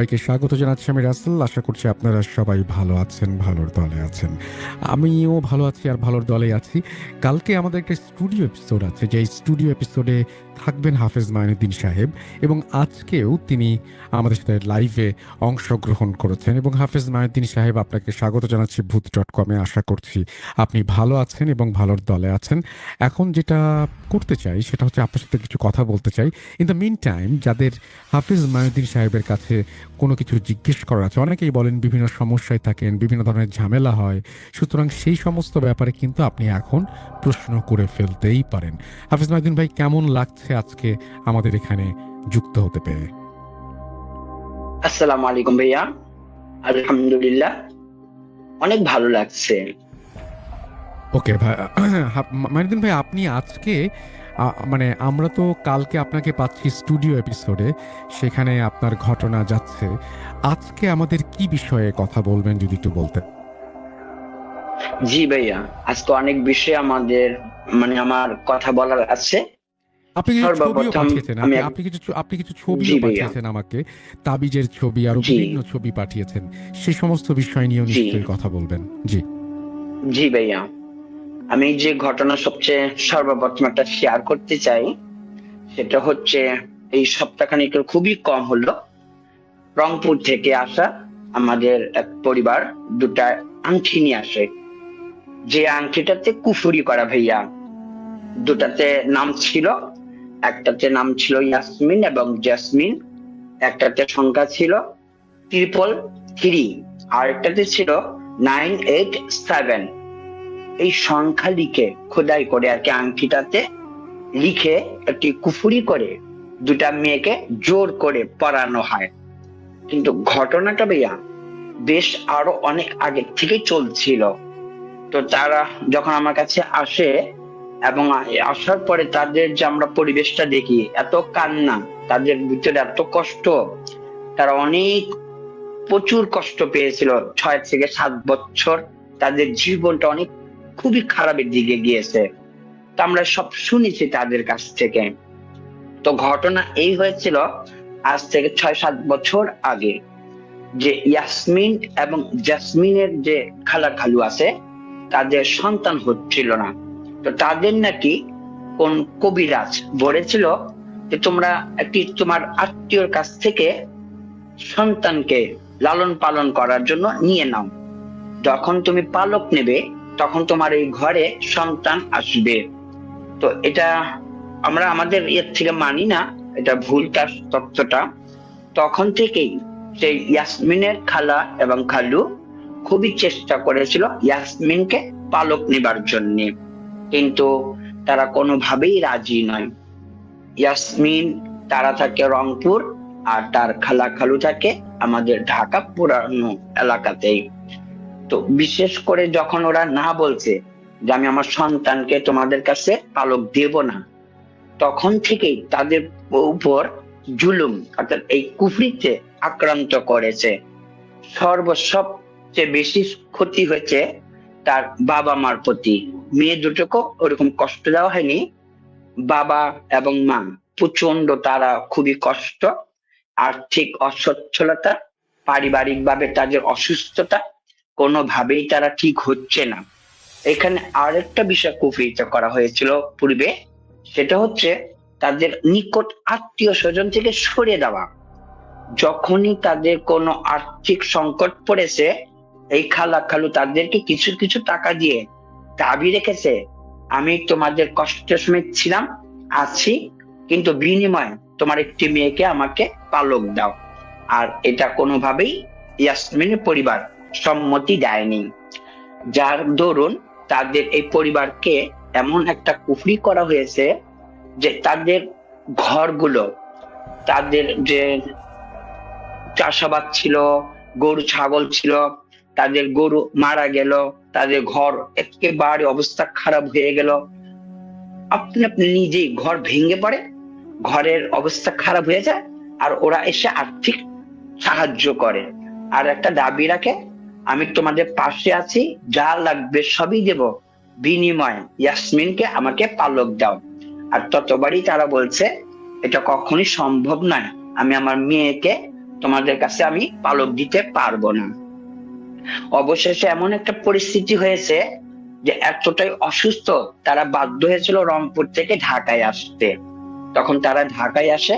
সবাইকে স্বাগত জানাচ্ছি। আমি রাসেল। আশা করছি আপনারা সবাই ভালো আছেন, ভালোর দলে আছেন। আমিও ভালো আছি আর ভালোর দলে আছি। কালকে আমাদের একটা স্টুডিও এপিসোড আছে, যে স্টুডিও এপিসোডে থাকবেন হাফেজ মাইনুদ্দিন সাহেব, এবং আজকেও তিনি আমাদের সাথে লাইভে অংশগ্রহণ করেছেন। এবং হাফেজ মাইনুদ্দিন সাহেব, আপনাকে স্বাগত জানাচ্ছি ভূত.com-এ। আশা করছি আপনি ভালো আছেন এবং ভালোর দলে আছেন। এখন যেটা করতে চাই সেটা হচ্ছে আপনার সাথে কিছু কথা বলতে চাই। ইন দ্য মিন টাইম, যাদের হাফেজ মাইনুদ্দিন সাহেবের কাছে কোনো কিছু জিজ্ঞেস করার আছে, অনেকেই বলেন বিভিন্ন সমস্যায় থাকেন, বিভিন্ন ধরনের ঝামেলা হয়, সুতরাং সেই সমস্ত ব্যাপারে কিন্তু আপনি এখন প্রশ্ন করে ফেলতেই পারেন। হাফিজ মাইনুদ্দিন ভাই, কেমন লাগছে আজকে আমাদের এখানে যুক্ত হতে পেরে? আসসালামু আলাইকুম ভাইয়া। আলহামদুলিল্লাহ, অনেক ভালো লাগছে। ওকে ভাই, মাইনুদ্দিন ভাই, আপনি আজকে মানে আমরা তো কালকে আপনাকে পাচ্ছি স্টুডিও এপিসোডে, সেখানে আপনার ঘটনা যাচ্ছে। আজকে আমাদের কি বিষয়ে কথা বলবেন যদি একটু বলতেন। জি ভাইয়া, আজকে অনেক বিষয় আমাদের আমার কথা বলার আছে। আপনি কিছু ছবিও সর্বপ্রথম পাঠিয়েছেন, আমি আপনি কিছু ছবিও জি ভাইয়া। পাঠিয়েছেন আমাকে, তাবিজের ছবি, আরো জি বিভিন্ন ছবি পাঠিয়েছেন। সেই সমস্ত বিষয় নিয়েও জি নিশ্চয়ই কথা বলবেন। জি। জি ভাইয়া, আমি যে ঘটনা সবচেয়ে সর্বপ্রথম একটা শেয়ার করতে চাই, সেটা হচ্ছে এই সপ্তাহখানেকের খুবই কম হলো রংপুর থেকে আসা আমাদের এক পরিবার দুটা আংটি নিয়ে আসে। যে আংটিটাতে কুফুরি করা ভাইয়া। দুটাতে নাম ছিল, একটাতে নাম ছিল ইয়াসমিন এবং জেসমিন, একটাতে সংখ্যা ছিল 333, আর একটাতে ছিল 987। এই সংখ্যা লিখে খোদাই করে আর কি আংটিটাতে লিখে একটি কুফুরি করে দুটা মেয়েকে জোর করে পরানো হয়। কিন্তু ঘটনাটা ভাইয়া বেশ আরো অনেক আগে থেকে চলছিল। তো তারা যখন আমার কাছে আসে এবং আসার পরে তাদের যে আমরা পরিবেশটা দেখি, এত কান্না, তাদের ভিতরে এত কষ্ট, তারা অনেক প্রচুর কষ্ট পেয়েছিল। 6 থেকে 7 বছর তাদের জীবনটা অনেক খুবই খারাপের দিকে গিয়েছে। তো আমরা সব শুনেছি তাদের কাছ থেকে। তো ঘটনা এই হয়েছিল আজ থেকে 6-7 বছর আগে, যে ইয়াসমিন এবং জাসমিনের যে খালা খালু আছে, তাদের সন্তান হচ্ছিল না। তো তাদের নাকি কোন কবিরাজ বলেছিল যে তোমরা একটি তোমার আত্মীয়র কাছ থেকে সন্তানকে লালন পালন করার জন্য নিয়ে নাও। যখন তুমি পালক নেবে তখন তোমার এই ঘরে সন্তান আসবে। তো এটা আমরা আমাদের এর থেকে মানি না, এটা ভুল তার তথ্যটা। তখন থেকেই সেই ইয়াসমিনের খালা এবং খালু খুবই চেষ্টা করেছিল ইয়াসমিনকে পালক নেবার জন্য, কিন্তু তারা কোনোভাবেই রাজি নয়। ইয়াসমিন তারা থাকে রংপুর, আর তার খালা খালু থাকে আমাদের ঢাকা পুরানো এলাকাতেই। তো বিশেষ করে যখন ওরা না বলছে যে আমি আমার সন্তানকে তোমাদের কাছে পালক দেব না, তখন থেকেই তাদের উপর জুলুম অর্থাৎ এই কুফরিতে আক্রান্ত করেছে। সবচেয়ে বেশি ক্ষতি হয়েছে তার বাবা মার প্রতি। মেয়ে দুটোকে ওরকম কষ্ট দেওয়া হয়নি, বাবা এবং মা প্রচন্ড, তারা খুবই কষ্ট, আর্থিক অসচ্ছলতা, পারিবারিক ভাবে তাদের অসুস্থতা, কোনোভাবেই তারা ঠিক হচ্ছে না। এখানে আরেকটা বিষয় কুফরিত করা হয়েছিল পূর্বে, সেটা হচ্ছে তাদের নিকট আত্মীয় স্বজন থেকে সরিয়ে দেওয়া। যখনই তাদের কোনো আর্থিক সংকট পড়েছে, এই খালা খালু তাদেরকে কিছু কিছু টাকা দিয়ে দাবি রেখেছে, আমি তোমাদের কষ্টের সময় ছিলাম, আছি, কিন্তু বিনিময়ে তোমার একটি মেয়েকে আমাকে পালক দাও। আর এটা কোনোভাবেই ইয়াসমিনের পরিবার সম্মতি দেয়নি, যার দরুন তাদের এই পরিবারকে এমন একটা কুফরি করা হয়েছে যে তাদের ঘরগুলো, তাদের যে চাষাবাদ ছিল, গরু ছাগল ছিল, তাদের গরু মারা গেল, তাদের ঘর একেবারে অবস্থা খারাপ হয়ে গেল। আপনি আপনি নিজেই ঘর ভেঙে পড়ে, ঘরের অবস্থা খারাপ হয়ে যায়, আর ওরা এসে আর্থিক সাহায্য করে আর একটা দাবি রাখে, আমি তোমাদের পাশে আছি, যা লাগবে সবই দেব, বিনিময়ে ইয়াসমিনকে আমাকে পালক দাও। আর ততবারই তারা বলছে এটা কখনই সম্ভব নয়, আমি আমার মেয়েকে তোমাদের কাছে আমি পালক দিতে পারবো না। অবশেষে এমন একটা পরিস্থিতি হয়েছে যে এতটাই অসুস্থ, তারা বাধ্য হয়েছিল রংপুর থেকে ঢাকায় আসতে। তখন তারা ঢাকায় আসে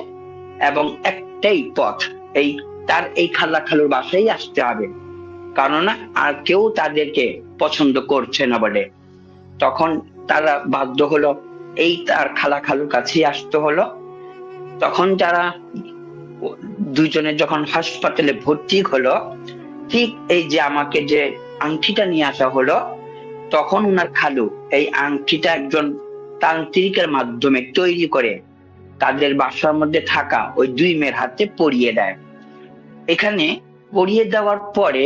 এবং একটাই পথ, এই তার এই খালা খালুর বাসায় আসতে হবে, কেননা আর কেউ তাদেরকে পছন্দ করছে না বলে। তখন তারা বাধ্য হলো এই তার খালা খালুর কাছেই আসতে হলো। তখন যারা দুইজনে যখন হাসপাতালে ভর্তি হলো, ঠিক এই যে আমাকে যে আংটিটা নিয়ে আসা হলো, তখন উনার খালু এই আংটিটা একজন তান্ত্রিকের মাধ্যমে তৈরি করে তাদের বাসার মধ্যে থাকা ওই দুই মেয়ের হাতে পরিয়ে দেয়। এখানে পরিয়ে দেওয়ার পরে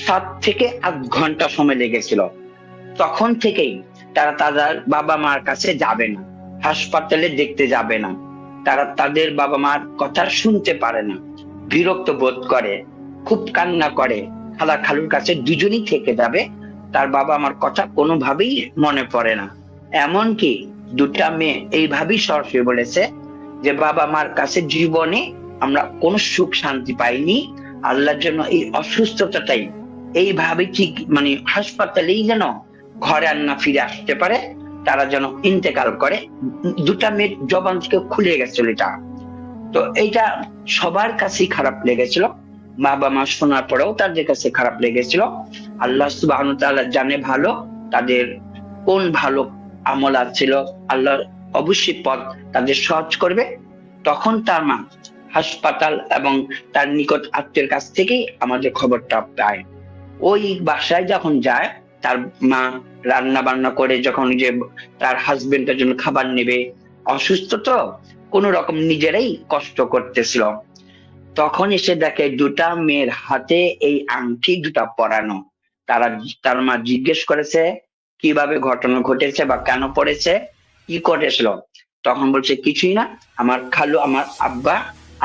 7 থেকে 8 ঘন্টা সময় লেগেছিল। তখন থেকেই তারা তাদের বাবা মার কাছে যাবে না, হাসপাতালে দেখতে যাবে না, তারা তাদের বাবা মার কথা শুনতে পারে না, বিরক্ত বোধ করে, খুব কান্না করে। খালা খালুর কাছে দুজনই থেকে যাবে, তার বাবা মার কথা কোনোভাবেই মনে পড়ে না। এমনকি দুটা মেয়ে এইভাবেই সরাসরি বলেছে যে বাবা মার কাছে জীবনে আমরা কোনো সুখ শান্তি পাইনি, আল্লাহর জন্য এই অসুস্থতাটাই এইভাবে ঠিক মানে হাসপাতালেই যেন ঘরে আর না ফিরে আসতে পারে, তারা যেন ইন্তেকাল করে। দুটা মেয়ের জবান থেকে খুলে গেছিল এটা। তো এইটা সবার কাছেই খারাপ লেগেছিল, বাবা মা শোনার পরেও তাদের কাছে খারাপ লেগেছিল। আল্লাহ সুবহানাহু ওয়া তাআলা জানে ভালো তাদের কোন ভালো আমল ছিল, আল্লাহ অবশ্যই পথ তাদের সহজ করবে। তখন তার মা হাসপাতাল এবং তার নিকট আত্মীয়ের কাছ থেকেই আমাদের খবরটা পায়। ওই বাসায় যখন যায়, তার মা রান্না বান্না করে যখন যে তার হাজবেন্ডের জন্য খাবার নেবে, অসুস্থ তো কোন রকম নিজেরাই কষ্ট করতেছিল, তখন এসে দেখে দুটা মেয়ের হাতে এই আংটি দুটা পরানো। তার মা জিজ্ঞেস করেছে কিভাবে ঘটনা ঘটেছে বা কেন পড়েছে, কি করেছিল। তখন বলছে কিছুই না, আমার খালু আমার আব্বা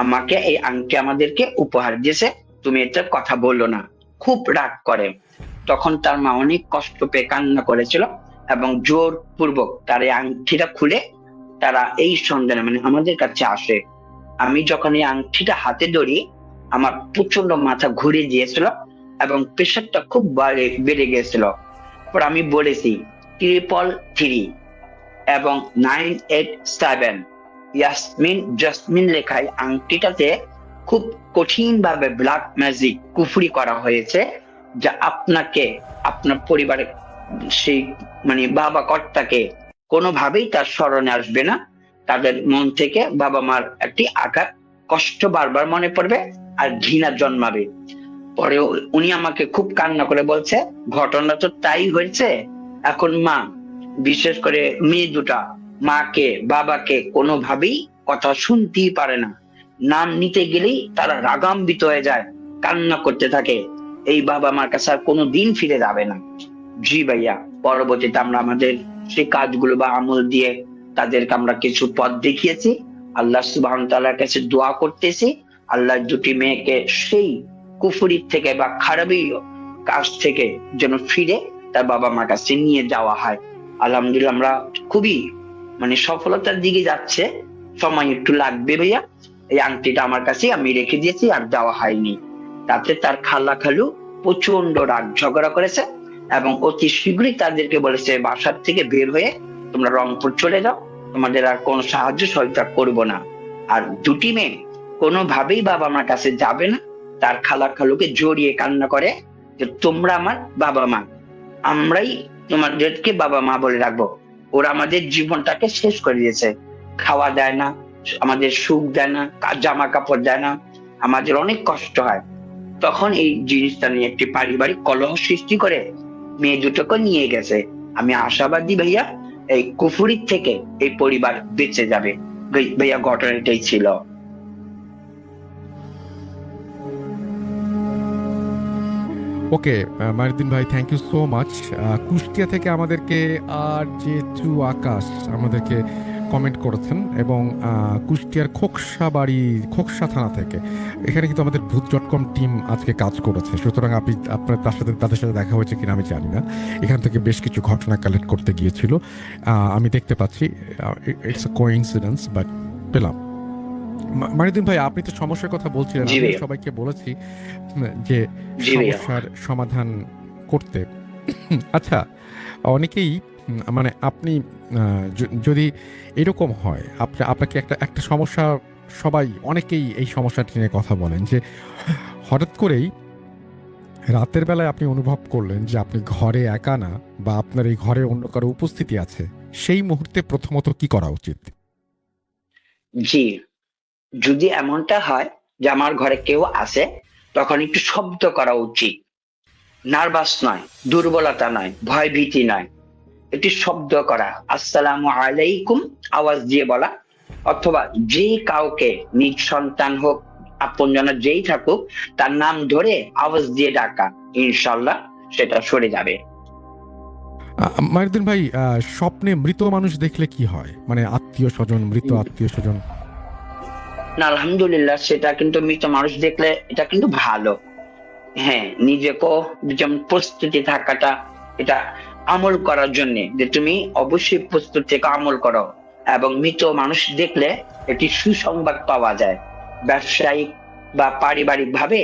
আমাকে এই আংটি আমাদেরকে উপহার দিয়েছে, তুমি এটা কথা বললো না। খুব রাগ করে। তখন তার মা অনেক কষ্ট পেয়ে কান্না করেছিল এবং জোর পূর্বক তার এই আংটিটা খুলে তারা এই সন্ধানে মানে আমাদের কাছে আসে। আমি যখন এই আংটিটা হাতে ধরি, আমার প্রচন্ড মাথা ঘুরে গিয়েছিল এবং প্রেশারটা খুব বেড়ে গিয়েছিল। পর আমি বলেছি 333 এবং 987 ইয়াসমিন জাসমিন লেখায় আংটিটাতে খুব কঠিন ভাবে ব্ল্যাক ম্যাজিক কুফরি করা হয়েছে, যা আপনাকে আপনার পরিবারের সেই মানে বাবা কর্তাকে কোনোভাবেই তার স্মরণে আসবে না। তাদের মন থেকে বাবা মার একটি আঘাত কষ্ট বারবার মনে পড়বে আর ঘৃণা জন্মাবে। পরে উনি আমাকে খুব কান্না করে বলছে ঘটনা তো তাই হয়েছে, এখন মা বিশেষ করে মেয়ে দুটা মাকে বাবাকে কোনোভাবেই কথা শুনতেই পারে না, নাম নিতে গেলেই তারা রাগান্বিত হয়ে যায়, কান্না করতে থাকে, এই বাবা মার কাছে আর কোনোদিন ফিরে যাবে না। জি ভাইয়া, পরবর্তীতে আমরা আমাদের সেই কাজগুলো বা আমল দিয়ে তাদেরকে আমরা কিছু পথ দেখিয়েছি। আল্লাহ সুবহানাহু ওয়া তাআলার কাছে দোয়া করতেছি আল্লাহ দুটি মেয়েকে সেই কুফরির থেকে বা খারাপি কাজ থেকে যেন ফিরে তার বাবা মার কাছে নিয়ে যাওয়া হয়। আলহামদুলিল্লাহ আমরা খুবই মানে সফলতার দিকে যাচ্ছে, সময় একটু লাগবে ভাইয়া। এই আংটিটা আমার কাছে আমি রেখে দিয়েছি, আর দেওয়া হয়নি। তাতে তার খালা খালু প্রচন্ড রাগ ঝগড়া করেছে এবং অতি শীঘ্রই তাদেরকে বলেছে বাসার থেকে বের হয়ে তোমরা রংপুর চলে যাও, তোমাদের আর কোনো সাহায্য সহযোগিতা করবো না। আর দুটি মেয়ে কোনোভাবেই বাবা মার কাছে যাবে না, তার খালা খালুকে জড়িয়ে কান্না করে যে তোমরা আমার বাবা মা, আমরাই তোমাদেরকে বাবা মা বলে রাখবো। ওরা আমাদের জীবনটাকে শেষ করে দিয়েছে, খাওয়া দেয় না, আমাদের সুখ দেয় না, জামা কাপড় দেয় না, আমাদের অনেক কষ্ট হয়। তখন এই জিনিসটা নিয়ে একটি পারিবারিক কলহ সৃষ্টি করে মেয়ে দুটোকে নিয়ে গেছে। আমি আশাবাদী ভাইয়া এই কুফুরির থেকে এই পরিবার বেঁচে যাবে। ভাইয়া ঘটনা এটাই ছিল। ওকে, মাহিউদ্দিন ভাই, thank you so much. Kushtia থেকে আমাদেরকে আর যে টু আকাশ আমাদেরকে কমেন্ট করেছেন, এবং কুষ্টিয়ার খোকসা থানা থেকে এখানে কিন্তু আমাদের ভূত.com টিম আজকে কাজ করেছে, সুতরাং আপনার তাদের সাথে দেখা হয়েছে কিনা আমি জানি না। এখান থেকে বেশ কিছু ঘটনা কালেক্ট করতে গিয়েছিল, আমি দেখতে পাচ্ছি। ইটস এ কোইন্সিডেন্স, বাট পেলাম। মাইনুদ্দিন ভাই, আপনি তো সমস্যার কথা বলছিলেন, জি আমিও ভাইয়া। সবাইকে বলেছি যে জি ভাইয়া। সমস্যার সমাধান করতে। আচ্ছা, অনেকেই মানে আপনি যদি এরকম হয়, আপনাকে একটা একটা সমস্যা, সবাই অনেকেই এই সমস্যাটি নিয়ে কথা বলেন যে হঠাৎ করেই রাতের বেলায় আপনি অনুভব করলেন যে আপনি ঘরে একা না, বা আপনার এই ঘরে অন্য কারো উপস্থিতি আছে। সেই মুহূর্তে প্রথমত কি করা উচিত? জি, যদি এমনটা হয় যে আমার ঘরে কেউ আছে, তখন একটু শব্দ করা উচিত। নার্ভাস নয়, দুর্বলতা নয়, ভয় ভীতি নয়। একটি শব্দ করা, আসসালামু আলাইকুম আওয়াজ দিয়ে বলা, অথবা যে কাউকে, নিজ সন্তান হোক, আপনজনের যেই থাকুক, তার নাম ধরে আওয়াজ দিয়ে ডাকা, ইনশাল্লাহ সেটা সরে যাবে। মাইনুদ্দিন ভাই, স্বপ্নে মৃত মানুষ দেখলে কি হয়? মানে আত্মীয়-স্বজন, মৃত আত্মীয়-স্বজন। না, আলহামদুলিল্লাহ, সেটা কিন্তু মৃত মানুষ দেখলে এটা কিন্তু ভালো। হ্যাঁ, নিজেকেও যেমন প্রস্তুতি থাকাটা, এটা আমল করার জন্য, যে তুমি অবশ্যই প্রস্তুত থেকে আমল করো। এবং মৃত মানুষ দেখলে একটি সুসংবাদ পাওয়া যায়, ব্যবসায়িক বা পারিবারিক ভাবে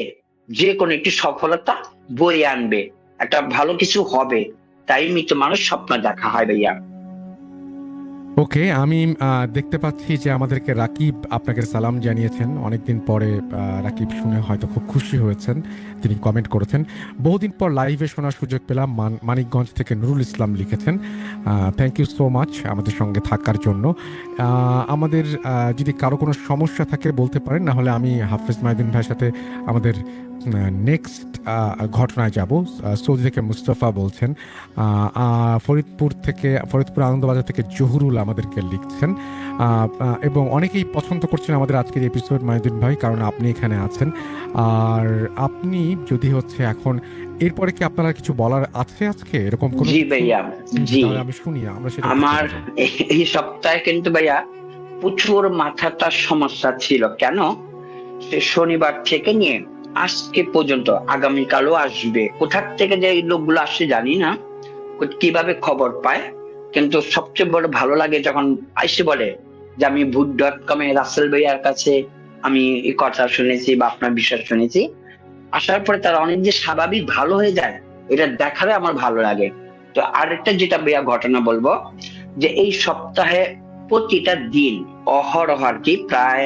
যে কোনো একটি সফলতা বয়ে আনবে, একটা ভালো কিছু হবে। তাই মৃত মানুষ স্বপ্ন দেখা হয় ভাইয়া। ওকে, আমি দেখতে পাচ্ছি যে আমাদেরকে রাকিব আপনাকে সালাম জানিয়েছেন। অনেকদিন পরে রাকিব শুনে হয়তো খুব খুশি হয়েছেন। তিনি কমেন্ট করেছেন। বহুদিন পর লাইভে শোনার সুযোগ পেলাম। মানিকগঞ্জ থেকে নুরুল ইসলাম লিখেছেন, থ্যাংক ইউ সো মাচ আমাদের সঙ্গে থাকার জন্য। আমাদের যদি কারো কোনো সমস্যা থাকে বলতে পারেন, না হলে আমি হাফেজ মাইদিন ভাইয়ের সাথে আমাদের নেক্সট ঘটনায় যাব। সৌদি থেকে মুস্তফা বলছেন, ফরিদপুর আনন্দবাজার থেকে জহুরুল আমাদেরকে লিখছেন, এবং অনেকেই পছন্দ করছেন আমাদের আজকের এপিসোড মাইনুদ্দিন ভাই, কারণ আপনি এখানে আছেন। আর আপনি যদি হচ্ছে এখন এরপরে কি আপনারা কিছু বলার আছে আজকে, এরকম কোনো জি কিছু? ভাইয়া। জি, তাহলে আমি শুনি, আমরা সেটা আমার চলে যাব। এই সপ্তাহে কিন্তু ভাইয়া প্রচুর মাথাটার সমস্যা ছিল। কেন? সে শনিবার থেকে নিয়ে আজকে পর্যন্ত, আগামীকালও আসবে। কোথার থেকে যে এই লোকগুলো আসছে জানি না, কিভাবে খবর পায়। কিন্তু সবচেয়ে বড় ভালো লাগে যখন আইসে বলে যে আমি ভূত.com এ রাসেল ভাইয়ার কাছে আমি এই কথা শুনেছি বা আপনার বিষয় শুনেছি। আসার পরে তারা অনেক যে স্বাভাবিক ভালো হয়ে যায়, এটা দেখালে আমার ভালো লাগে। তো আরেকটা যেটা ভাইয়া ঘটনা বলবো, যে এই সপ্তাহে প্রতিটা দিন অহরহ আর কি, প্রায়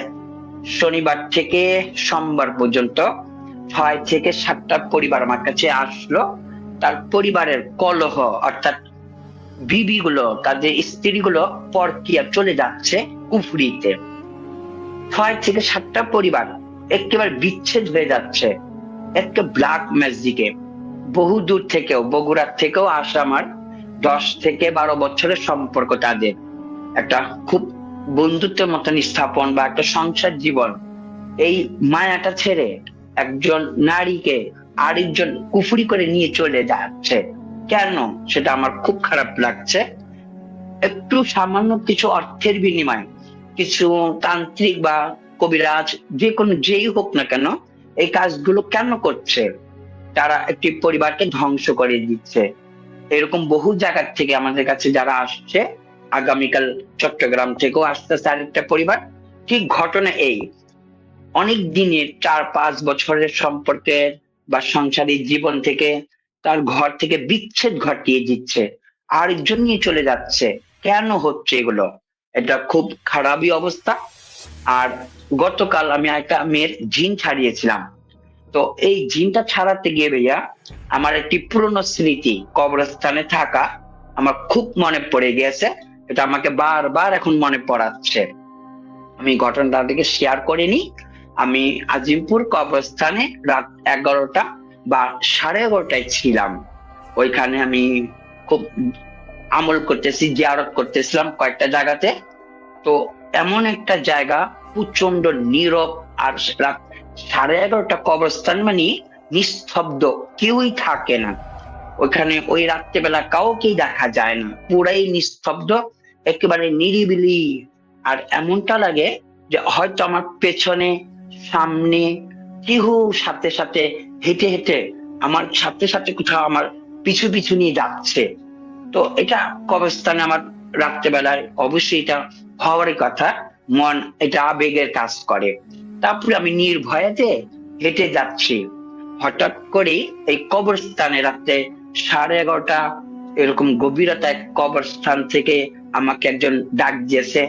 শনিবার থেকে সোমবার পর্যন্ত 6 থেকে 7টা পরিবার আমার কাছে আসলো। তার পরিবারের কলহ, অর্থাৎ বিবি গুলো, তাদের স্ত্রী গুলো পরকিয়া চলে যাচ্ছে কুফরিতে। 6 থেকে 7টা পরিবার একেবারে বিচ্ছেদ হয়ে যাচ্ছে, একটা ব্ল্যাক ম্যাজিকে। বহু দূর থেকেও, বগুড়ার থেকেও আসা আমার 10 থেকে 12 বছরের সম্পর্ক তাদের, একটা খুব বন্ধুত্বের মতন স্থাপন বা একটা সংসার জীবন, এই মায়াটা ছেড়ে একজন নারীকে আরেকজন কুফরি করে নিয়ে চলে যাচ্ছে। কেন? সেটা আমার খুব খারাপ লাগছে। একটু সামান্য কিছু অর্থের বিনিময়ে, কিছু তান্ত্রিক বা কবিরাজ, যে কোনো যেই হোক না কেন, এই কাজগুলো কেন করছে? তারা একটি পরিবারকে ধ্বংস করে দিচ্ছে। এরকম বহু জায়গা থেকে আমাদের কাছে যারা আসছে, আগামীকাল চট্টগ্রাম থেকেও আসতেছে আরেকটা পরিবার। ঠিক ঘটনা এই, অনেক দিনের 4-5 বছরের সম্পর্কের বা সংসারিক জীবন থেকে তার ঘর থেকে বিচ্ছেদ ঘটিয়ে দিচ্ছে, আরেকজন নিয়ে চলে যাচ্ছে। কেন হচ্ছে এগুলো? এটা খুব খারাপই অবস্থা। আর গতকাল আমি একটা মেয়ের জিন ছাড়িয়েছিলাম। তো এই জিনটা ছাড়াতে গিয়ে ভাইয়া আমার একটি পুরনো স্মৃতি, কবরস্থানে থাকা, আমার খুব মনে পড়ে গিয়েছে। এটা আমাকে বারবার এখন মনে পড়াচ্ছে। আমি ঘটনাটা থেকে শেয়ার করিনি। আমি আজিমপুর কবরস্থানে রাত 11টা বা 11:30টায় ছিলাম। ওইখানে আমি খুব আমল করতেছি, জিয়ারত করতেছিলাম কয়েকটা জায়গাতে। তো এমন একটা জায়গা, প্রচন্ড নীরব। আর রাত 11:30টা কবরস্থান মানে নিস্তব্ধ, কেউই থাকে না ওইখানে। ওই রাত্রেবেলা কাউকেই দেখা যায় না, পুরাই নিস্তব্ধ, একেবারে নিরিবিলি। আর এমনটা লাগে যে হয়তো আমার পেছনে, সামনে কেউ সাথে সাথে হেঁটে হেঁটে আমার সাথে সাথে কোথাও আমার পিছু পিছু নিয়ে যাচ্ছে। তো এটা কবরস্থানে আমার রাত্রেবেলায় অবশ্যই এটা হওয়ারই কথা, মন এটা আবেগের কাজ করে। তারপরে আমি নির্ভয়েতে হেঁটে যাচ্ছি, হঠাৎ করে এই কবরস্থানে রাতে 11:30 এরকম গভীরতায় কবরস্থান থেকে আমাকে একজন ডাক দিয়েছে,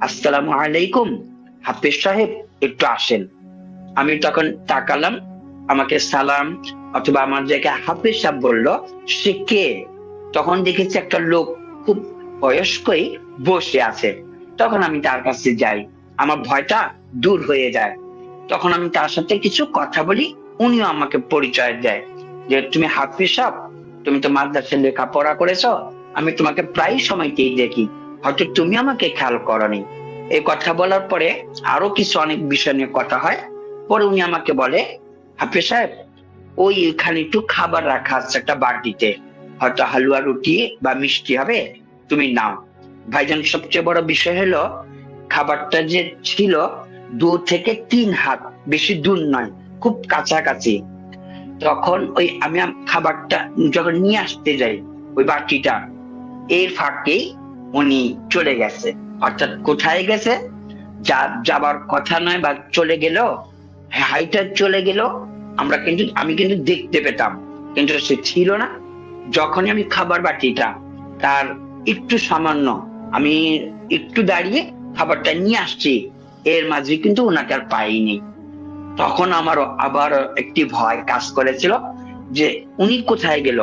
আসসালামু আলাইকুম হাফেজ সাহেব, একটু আসেন। আমি তখন তাকালাম, আমাকে সালাম অথবা আমার যাকে হাফেজ সাহেব বললো, সে কে? তখন দেখেছি একটা লোক খুব বয়স্কই বসে আছে। তখন আমি তার কাছে যাই, আমার ভয়টা দূর হয়ে যায়। তখন আমি তার সাথে কিছু কথা বলি, উনিও আমাকে পরিচয় দেয় যে তুমি হাফেজ সাহেব, তুমি তো মাদ্রাসায় লেখাপড়া করেছো, আমি তোমাকে প্রায় সময়তেই দেখি, হয়তো তুমি আমাকে খেয়াল করনি। এই কথা বলার পরে আরো কিছু অনেক বিষয় নিয়ে কথা হয়। পরে উনি আমাকে বলে, হাফেজ সাহেব ওই এখানে একটু খাবার রাখা আছে একটা বাটিতে, হয়তো হালুয়া রুটি বা মিষ্টি হবে, তুমি নাও। ভাইজান সবচেয়ে বড় বিষয় হলো খাবারটা যে ছিল 2 থেকে 3 হাত, বেশি দূর নয়, খুব কাছাকাছি। তখন ওই আমি খাবারটা যখন নিয়ে আসতে যাই ওই বাটিটা, এর ফাঁকেই উনি চলে গেছে। অর্থাৎ কোথায় গেছে? যাবার কথা নয় বা চলে গেল, হাইটা চলে গেল, আমি কিন্তু দেখতে পেতাম, কিন্তু সে ছিল না। যখনই আমি খাবার বাটিটা তার একটু সামান্য, আমি একটু দাঁড়িয়ে খাবারটা নিয়ে আসছি, এর মাঝে কিন্তু ওনাকে আর পাইনি। তখন আমারও আবার একটি ভয় কাজ করেছিল যে উনি কোথায় গেল।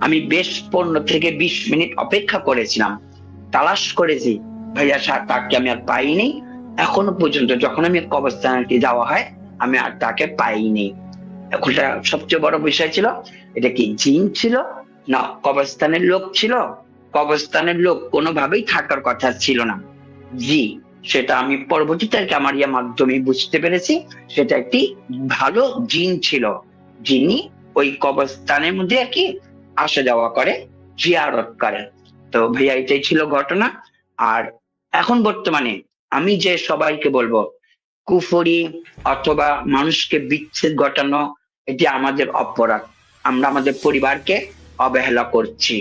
আমি বেশ 15 থেকে 20 মিনিট অপেক্ষা করেছিলাম, তালাশ করেছি, ভাইয়া তাকে আমি আর পাইনি। এখনো পর্যন্ত যখন আমি কবরস্থানে যাওয়া হয়, আমি আর তাকে পাইনি। এখন সবচেয়ে বড় বিষয় ছিল, এটা কি জিন ছিল না কবরস্থানের লোক ছিল? কবরস্থানের লোক কোনোভাবেই থাকার কথা ছিল না। জি, সেটা আমি পরবর্তীতে আমার মাধ্যমে বুঝতে পেরেছি, সেটা একটি ভালো জিন ছিল, যিনি ওই কবরস্থানের মধ্যে আর কি আসা যাওয়া করে, জিয়ারত করে। তো ভাইয়া এটাই ছিল ঘটনা। আর এখন বর্তমানে আমি যে সবাইকে বলবো, কুফরি অথবা মানুষকে বিচ্ছেদ ঘটানো এটি আমাদের অপরাধ। আমরা আমাদের পরিবারকে অবহেলা করছি,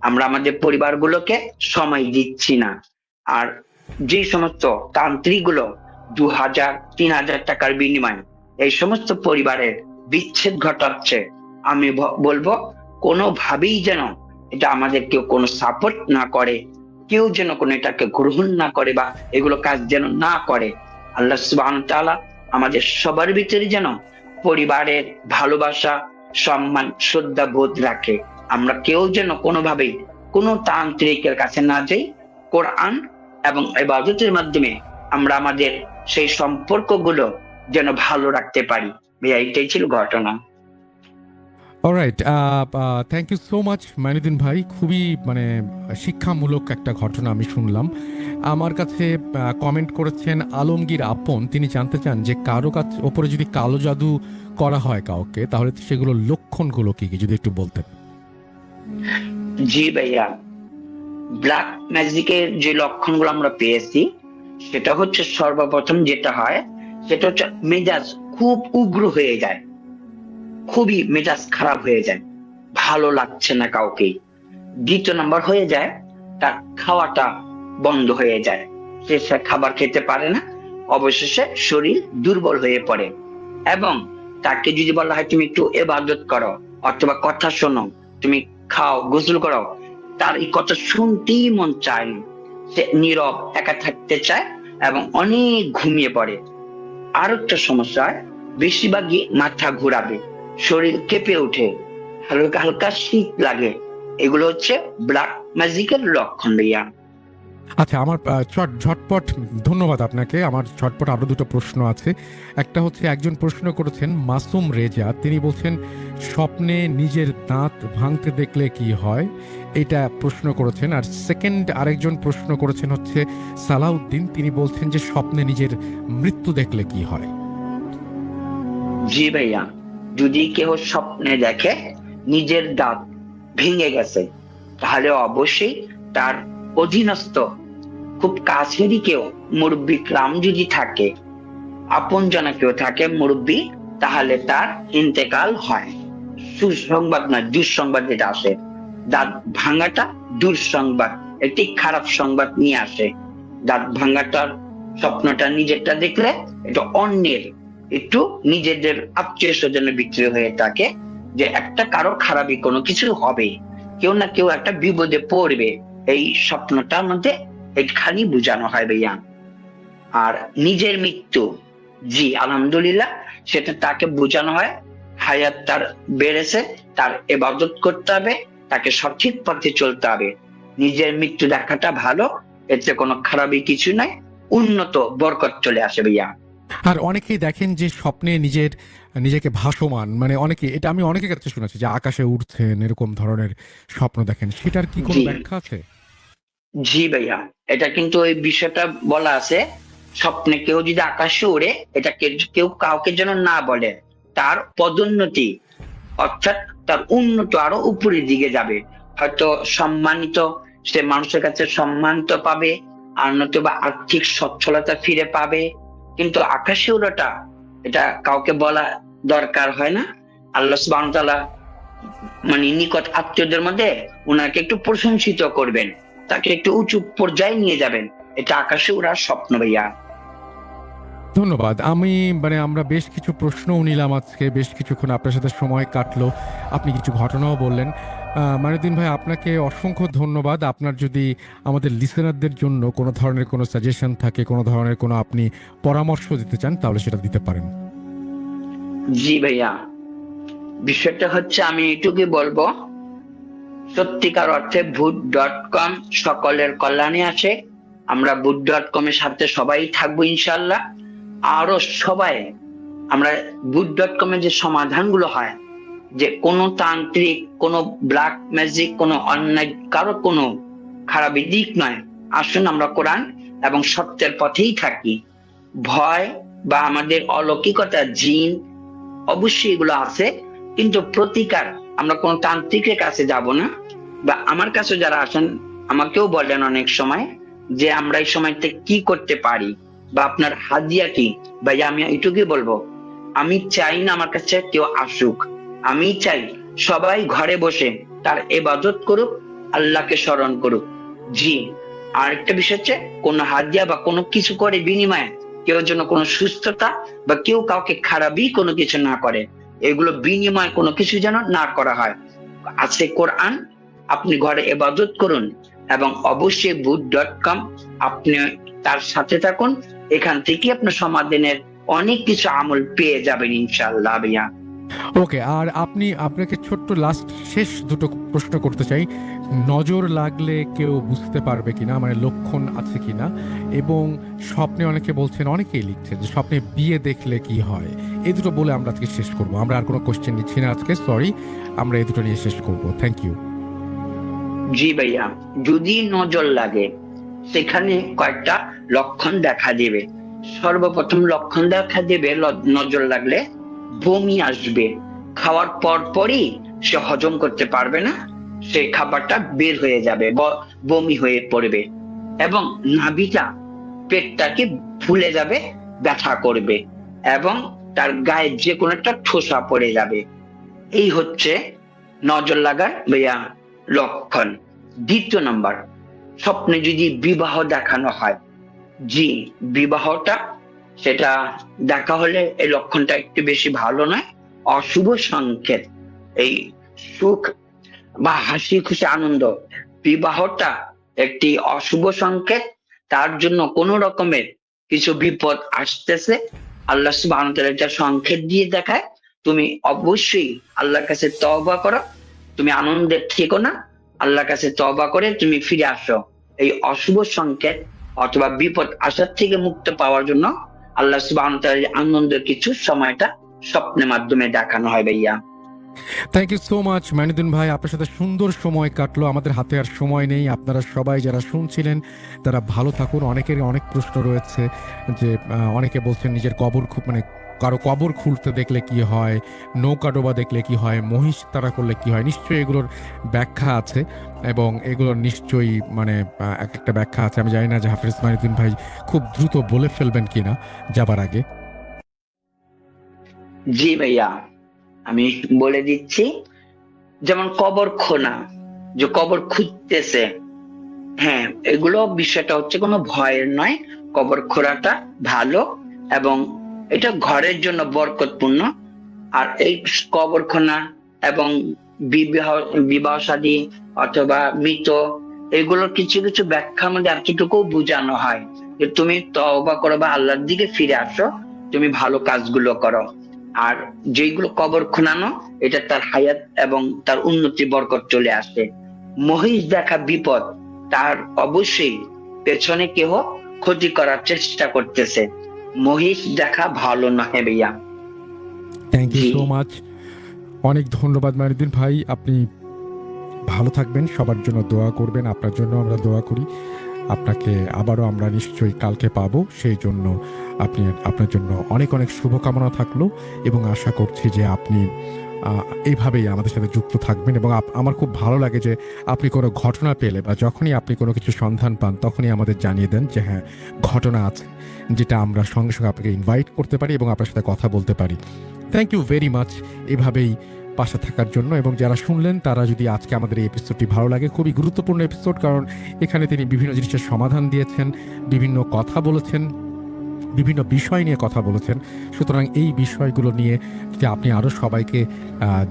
আমরা আমাদের পরিবারগুলোকে সময় দিচ্ছি না। আর যে সমস্ত তান্ত্রিক গুলো 2000-3000 টাকার বিনিময়ে এই সমস্ত পরিবারের বিচ্ছেদ ঘটাচ্ছে, আমি বলবো কোনোভাবেই যেন এটা আমাদের কেউ কোনো সাপোর্ট না করে, কেউ যেন কোনো এটাকে গ্রহণ না করে বা এগুলো কাজ যেন না করে। আল্লাহ সুবহানাহু ওয়া তাআলা আমাদের সবার ভিতরে যেন পরিবারের ভালোবাসা, সম্মান, শ্রদ্ধা বোধ রাখে। আমরা কেউ যেন কোনোভাবেই কোনো তান্ত্রিকের কাছে না যাই। কোরআন এবং ইবাদতের মাধ্যমে আমরা আমাদের সেই সম্পর্কগুলো যেন ভালো রাখতে পারি। ভাইয়া এটাই ছিল ঘটনা। Alright, thank you so much Mainuddin ভাই। খুবই মানে শিক্ষামূলক একটা ঘটনা আমি শুনলাম। আমার কাছে কমেন্ট করেছেন আলমগীর আপন, তিনি জানতে চান যে কারো ওপরে যদি কালো জাদু করা হয় কাউকে, তাহলে সেগুলোর লক্ষণগুলো কি কি যদি একটু বলতেন। জি ভাইয়া, ব্ল্যাক ম্যাজিকের যে লক্ষণগুলো আমরা পেয়েছি, সেটা হচ্ছে সর্বপ্রথম যেটা হয় সেটা হচ্ছে মেজাজ খুব উগ্র হয়ে যায়, খুবই মেজাজ খারাপ হয়ে যায়, ভালো লাগছে না কাউকে। দ্বিতীয় নাম্বার হয়ে যায় তার খাওয়াটা বন্ধ হয়ে যায়, সে খাবার খেতে পারে না, অবশেষে শরীর দুর্বল হয়ে পড়ে। এবং তাকে যদি বলা হয় তুমি একটু ইবাদত করো অথবা কথা শোনো, তুমি খাও, গোসল করো, তার এই কথা শুনতেই মন চায় না, সে নীরব একা থাকতে চায় এবং অনেক ঘুমিয়ে পড়ে। আর একটা সমস্যা হয়, বেশিরভাগই মাথা ঘুরাবে, শরীর কেঁপে ওঠে, হালকা হালকা শীত লাগে। এগুলো হচ্ছে ব্ল্যাক ম্যাজিকের লক্ষণ ভাইয়া। আচ্ছা, আমার ঝটপট ধন্যবাদ আপনাকে। আমার ঝটপট আরো দুটো প্রশ্ন আছে। একটা হচ্ছে, একজন প্রশ্ন করেছেন মাসুম রেজা, তিনি বলছেন স্বপ্নে নিজের দাঁত ভাঙতে দেখলে কি হয়, এটা প্রশ্ন করেছেন। আর সেকেন্ড আরেকজন প্রশ্ন করেছেন হচ্ছে সালাউদ্দিন, তিনি বলছেন যে স্বপ্নে নিজের মৃত্যু দেখলে কি হয়। জি ভাইয়া, যদি কেউ স্বপ্নে দেখে নিজের দাঁত ভেঙে গেছে, তাহলে অবশ্যই তার অধীনস্থ খুব কাছেরই কেউ, মুরব্বী গ্রাম যদি থাকে, আপন জনা কেউ থাকে মুরব্বী, তাহলে তার ইন্তেকাল হয়। সুসংবাদ না, দুঃসংবাদ যেটা আসে, দাঁত ভাঙাটা দুঃসংবাদ, একটি খারাপ সংবাদ নিয়ে আসে। দাঁত ভাঙাটার স্বপ্নটা নিজেরটা দেখলে এটা অন্যের, একটু নিজেদের আত্মীয় স্বজনের ভিতরে হয়ে থাকে যে একটা কারো খারাপই কোনো কিছু হবে, কেউ না কেউ একটা বিপদে পড়বে, এই স্বপ্নটার মধ্যে এখানি বোঝানো হয় ভাইয়া। আর নিজের মৃত্যু, জি আলহামদুলিল্লাহ, সেটা তাকে বোঝানো হয় হায়াত তার বেড়েছে, তার ইবাদত করতে হবে, তাকে সঠিক পথে চলতে হবে। নিজের মৃত্যু দেখাটা ভালো, এতে কোনো খারাপই কিছু নাই, উন্নত বরকত চলে আসে ভাইয়া। আর অনেকেই দেখেন যে স্বপ্নে নিজেকে ভাসমান, মানে অনেকে, এটা আমি অনেকের কাছে শুনেছি যে আকাশে উঠছেন এরকম ধরনের স্বপ্ন দেখেন, সেটার কি কোনো জি ব্যাখ্যা আছে? জি ভাইয়া, এটা কিন্তু ওই বিষয়টা বলা আছে, স্বপ্নে কেউ যদি আকাশে উড়ে, এটা কেউ কাউকে যেন না বলে, তার পদোন্নতি অর্থাৎ তার উন্নত আরো উপরের দিকে যাবে, হয়তো সম্মানিত, সে মানুষের কাছে সম্মানিত পাবে, আর নতুবা আর্থিক সচ্ছলতা ফিরে পাবে। কিন্তু আকাশে উড়াটা এটা কাউকে বলা দরকার হয় না। আল্লাহ সুবহানাহু ওয়া তাআলা মানে নিকট আত্মীয়দের মধ্যে উনাকে একটু প্রশংসিত করবেন, তাকে একটু উঁচু পর্যায়ে নিয়ে যাবেন, এটা আকাশে উড়ার স্বপ্ন ভাইয়া। ধন্যবাদ। আমরা বেশ কিছু প্রশ্নও নিলাম আজকে, বেশ কিছুক্ষণ আপনার সাথে সময় কাটলো। আপনি কিছু ঘটনাও বললেন। মাইনুদ্দিন ভাই, আপনাকে অসংখ্য ধন্যবাদ। আপনার যদি আমাদের লিসেনারদের জন্য কোনো ধরনের কোনো সাজেশন থাকে, কোনো ধরনের কোনো আপনি পরামর্শ দিতে চান, তাহলে সেটা দিতে পারেন। জি ভাইয়া, বিষয়টা হচ্ছে আমি এটুকুই বলবো, সত্যিকার অর্থে ভূত.com সকলের কল্যাণে আছে। আমরা ভূত.com এর সাথে সবাই থাকবো ইনশাল্লাহ। আরো সবাই আমরা ভূত.com এর যে সমাধানগুলো হয়, যে কোনো তান্ত্রিক, কোনো ব্ল্যাক ম্যাজিক, কোনো অন্যায়, কারো কোনো খারাপ দিক নয়। আসুন আমরা কোরআন এবং সত্যের পথেই থাকি। ভয় বা আমাদের অলৌকিকতা, জিন, অবশ্যই এগুলো আছে, কিন্তু প্রতিকার আমরা কোন তান্ত্রিকের কাছে যাব না। বা আমার কাছে যারা আসেন, আমাকেও বলেন অনেক সময় যে আমরা এই সময়তে কি করতে পারি বা আপনার হাদিয়া কি। ভাই আমি এটুকুই বলবো, আমি চাই না আমার কাছে কেউ আসুক, আমি চাই সবাই ঘরে বসে তার ইবাদত করুক, আল্লাহকে স্মরণ করুক। জি, আর একটা বিষয় হচ্ছে, কোন হাদিয়া বা কোনো কিছু করে বিনিময়ে কেউ যেন কোনো সুস্থতা বা কেউ কাউকে খারাপই কোনো কিছু না করে, এগুলো বিনিময় কোনো কিছু যেন না করা হয়। আছে কোরআন, আপনি ঘরে ইবাদত করুন এবং অবশ্যই ভূত.com আপনি তার সাথে থাকুন, এখান থেকে আপনি সমাধানের অনেক কিছু আমল পেয়ে যাবেন ইনশাআল্লাহ ভাইয়া। ওকে, আর আপনাকে ছোট্ট লাস্ট শেষ দুটো প্রশ্ন করতে চাই। নজর লাগলে কেউ বুঝতে পারবে কিনা, মানে লক্ষণ আছে কিনা? এবং স্বপ্নে অনেকে বলছেন, অনেকেই লিখছেন যে স্বপ্নে বিয়ে দেখলে কি হয়? এই দুটো বলে আমরা আজকে শেষ করব। আমরা আর কোনো কোশ্চেন নিচ্ছি না আজকে, সরি। আমরা এই দুটো নিয়ে শেষ করব। Thank you. জি ভাইয়া, যদি নজর লাগে সেখানে কয়েকটা লক্ষণ দেখা দেবে। সর্বপ্রথম লক্ষণ দেখা দেবে, নজর লাগলে বমি আসবে, খাওয়ার পর পরই সে হজম করতে পারবে না, সে খাবারটা বের হয়ে যাবে, বমি হয়ে পড়বে, এবং নাভিটা, পেটটাকে ফুলে যাবে, ব্যথা করবে, এবং তার গায়ে যে কোনো একটা ঠোসা পড়ে যাবে। এই হচ্ছে নজর লাগার ভাইয়া লক্ষণ। দ্বিতীয় নাম্বার, স্বপ্নে যদি বিবাহ দেখানো হয়, জি বিবাহটা, সেটা দেখা হলে এই লক্ষণটা একটু বেশি ভালো নয়, অশুভ সংকেত। এই সুখ বা হাসি খুশি আনন্দ, বিবাহটা একটি অশুভ সংকেত, তার জন্য কোন রকমের কিছু বিপদ আসতেছে, আল্লাহ সুবহানাহু ওয়া তাআলা এটা সংকেত দিয়ে দেখায়। তুমি অবশ্যই আল্লাহর কাছে তওবা করো, তুমি আনন্দে থেকো না, আল্লাহর কাছে তওবা করে তুমি ফিরে আসো। এই অশুভ সংকেত অথবা বিপদ আসার থেকে মুক্ত পাওয়ার জন্য আল্লাহ সুবহানাহু ওয়া তাআলার আনন্দের কিছু সময়টা স্বপ্নের মাধ্যমে দেখানো হয় ভাইয়া। Thank you so much Mainuddin ভাই, আপনার সাথে সুন্দর সময় কাটলো। আমাদের হাতে আর সময় নেই। আপনারা সবাই যারা শুনছিলেন তারা ভালো থাকুন। অনেকেরই অনেক প্রশ্ন রয়েছে যে অনেকে বলছেন নিজের কবর মানে কারো কবর খুলতে দেখলে কি হয়, নৌকা ডোবা দেখলে কি হয়, মহিষ তাড়া করলে কি হয়। নিশ্চয়ই এগুলোর ব্যাখ্যা আছে এবং এগুলোর নিশ্চয়ই মানে এক একটা ব্যাখ্যা আছে। আমি জানি না যে হাফেজ মাইনুদ্দিন ভাই খুব দ্রুত বলে ফেলবেন কিনা যাবার আগে। জি ভাইয়া, আমি বলে দিচ্ছি, যেমন কবর খোনা, যে কবর খুঁজতেছে, হ্যাঁ এগুলো বিষয়টা হচ্ছে কোনো ভয়ের নয়, কবর খোঁড়াটা ভালো এবং এটা ঘরের জন্য বরকতপূর্ণ। আর এই কবর খোঁড়া এবং বিবাহ বিবাহ শাদী অথবা মৃত, এগুলোর কিছু কিছু ব্যাখ্যার মধ্যে এতটুকু বোঝানো হয় যে তুমি তওবা করো বা আল্লাহর দিকে ফিরে আসো, তুমি ভালো কাজগুলো করো। আর যেগুলো কবর খোঁড়ানো, এটা তার হায়াত এবং তার উন্নতি বরকত চলে আসে। মহিষ দেখা বিপদ, তার অবশ্যই পেছনে কেহ ক্ষতি করার চেষ্টা করতেছে। মহিষ দেখা ভালো নহে ভাইয়া। Thank you G so much. অনেক ধন্যবাদ মাইনুদ্দিন ভাই। আপনি ভালো থাকবেন, সবার জন্য দোয়া করবেন, আপনার জন্য আমরা দোয়া করি। আপনাকে আবারও আমরা নিশ্চয়ই কালকে পাবো, সেই জন্য আপনার জন্য অনেক অনেক শুভকামনা থাকলো এবং আশা করছি যে আপনি এইভাবেই আমাদের সাথে যুক্ত থাকবেন। এবং আমার খুব ভালো লাগে যে আপনি কোনো ঘটনা পেলে বা যখনই আপনি কোনো কিছু সন্ধান পান তখনই আমাদের জানিয়ে দেন যে হ্যাঁ, ঘটনা আছে, যেটা আমরা সঙ্গে সঙ্গে আপনাকে ইনভাইট করতে পারি এবং আপনার সাথে কথা বলতে পারি। থ্যাংক ইউ ভেরি মাচ এভাবেই পাশে থাকার জন্য। এবং যারা শুনলেন তারা যদি আজকে আমাদের এই এপিসোডটি ভালো লাগে, খুবই গুরুত্বপূর্ণ এপিসোড, কারণ এখানে তিনি বিভিন্ন জিনিসের সমাধান দিয়েছেন, বিভিন্ন কথা বলেছেন, বিভিন্ন বিষয় নিয়ে কথা বলেছেন। সুতরাং এই বিষয়গুলো নিয়ে যদি আপনি আরও সবাইকে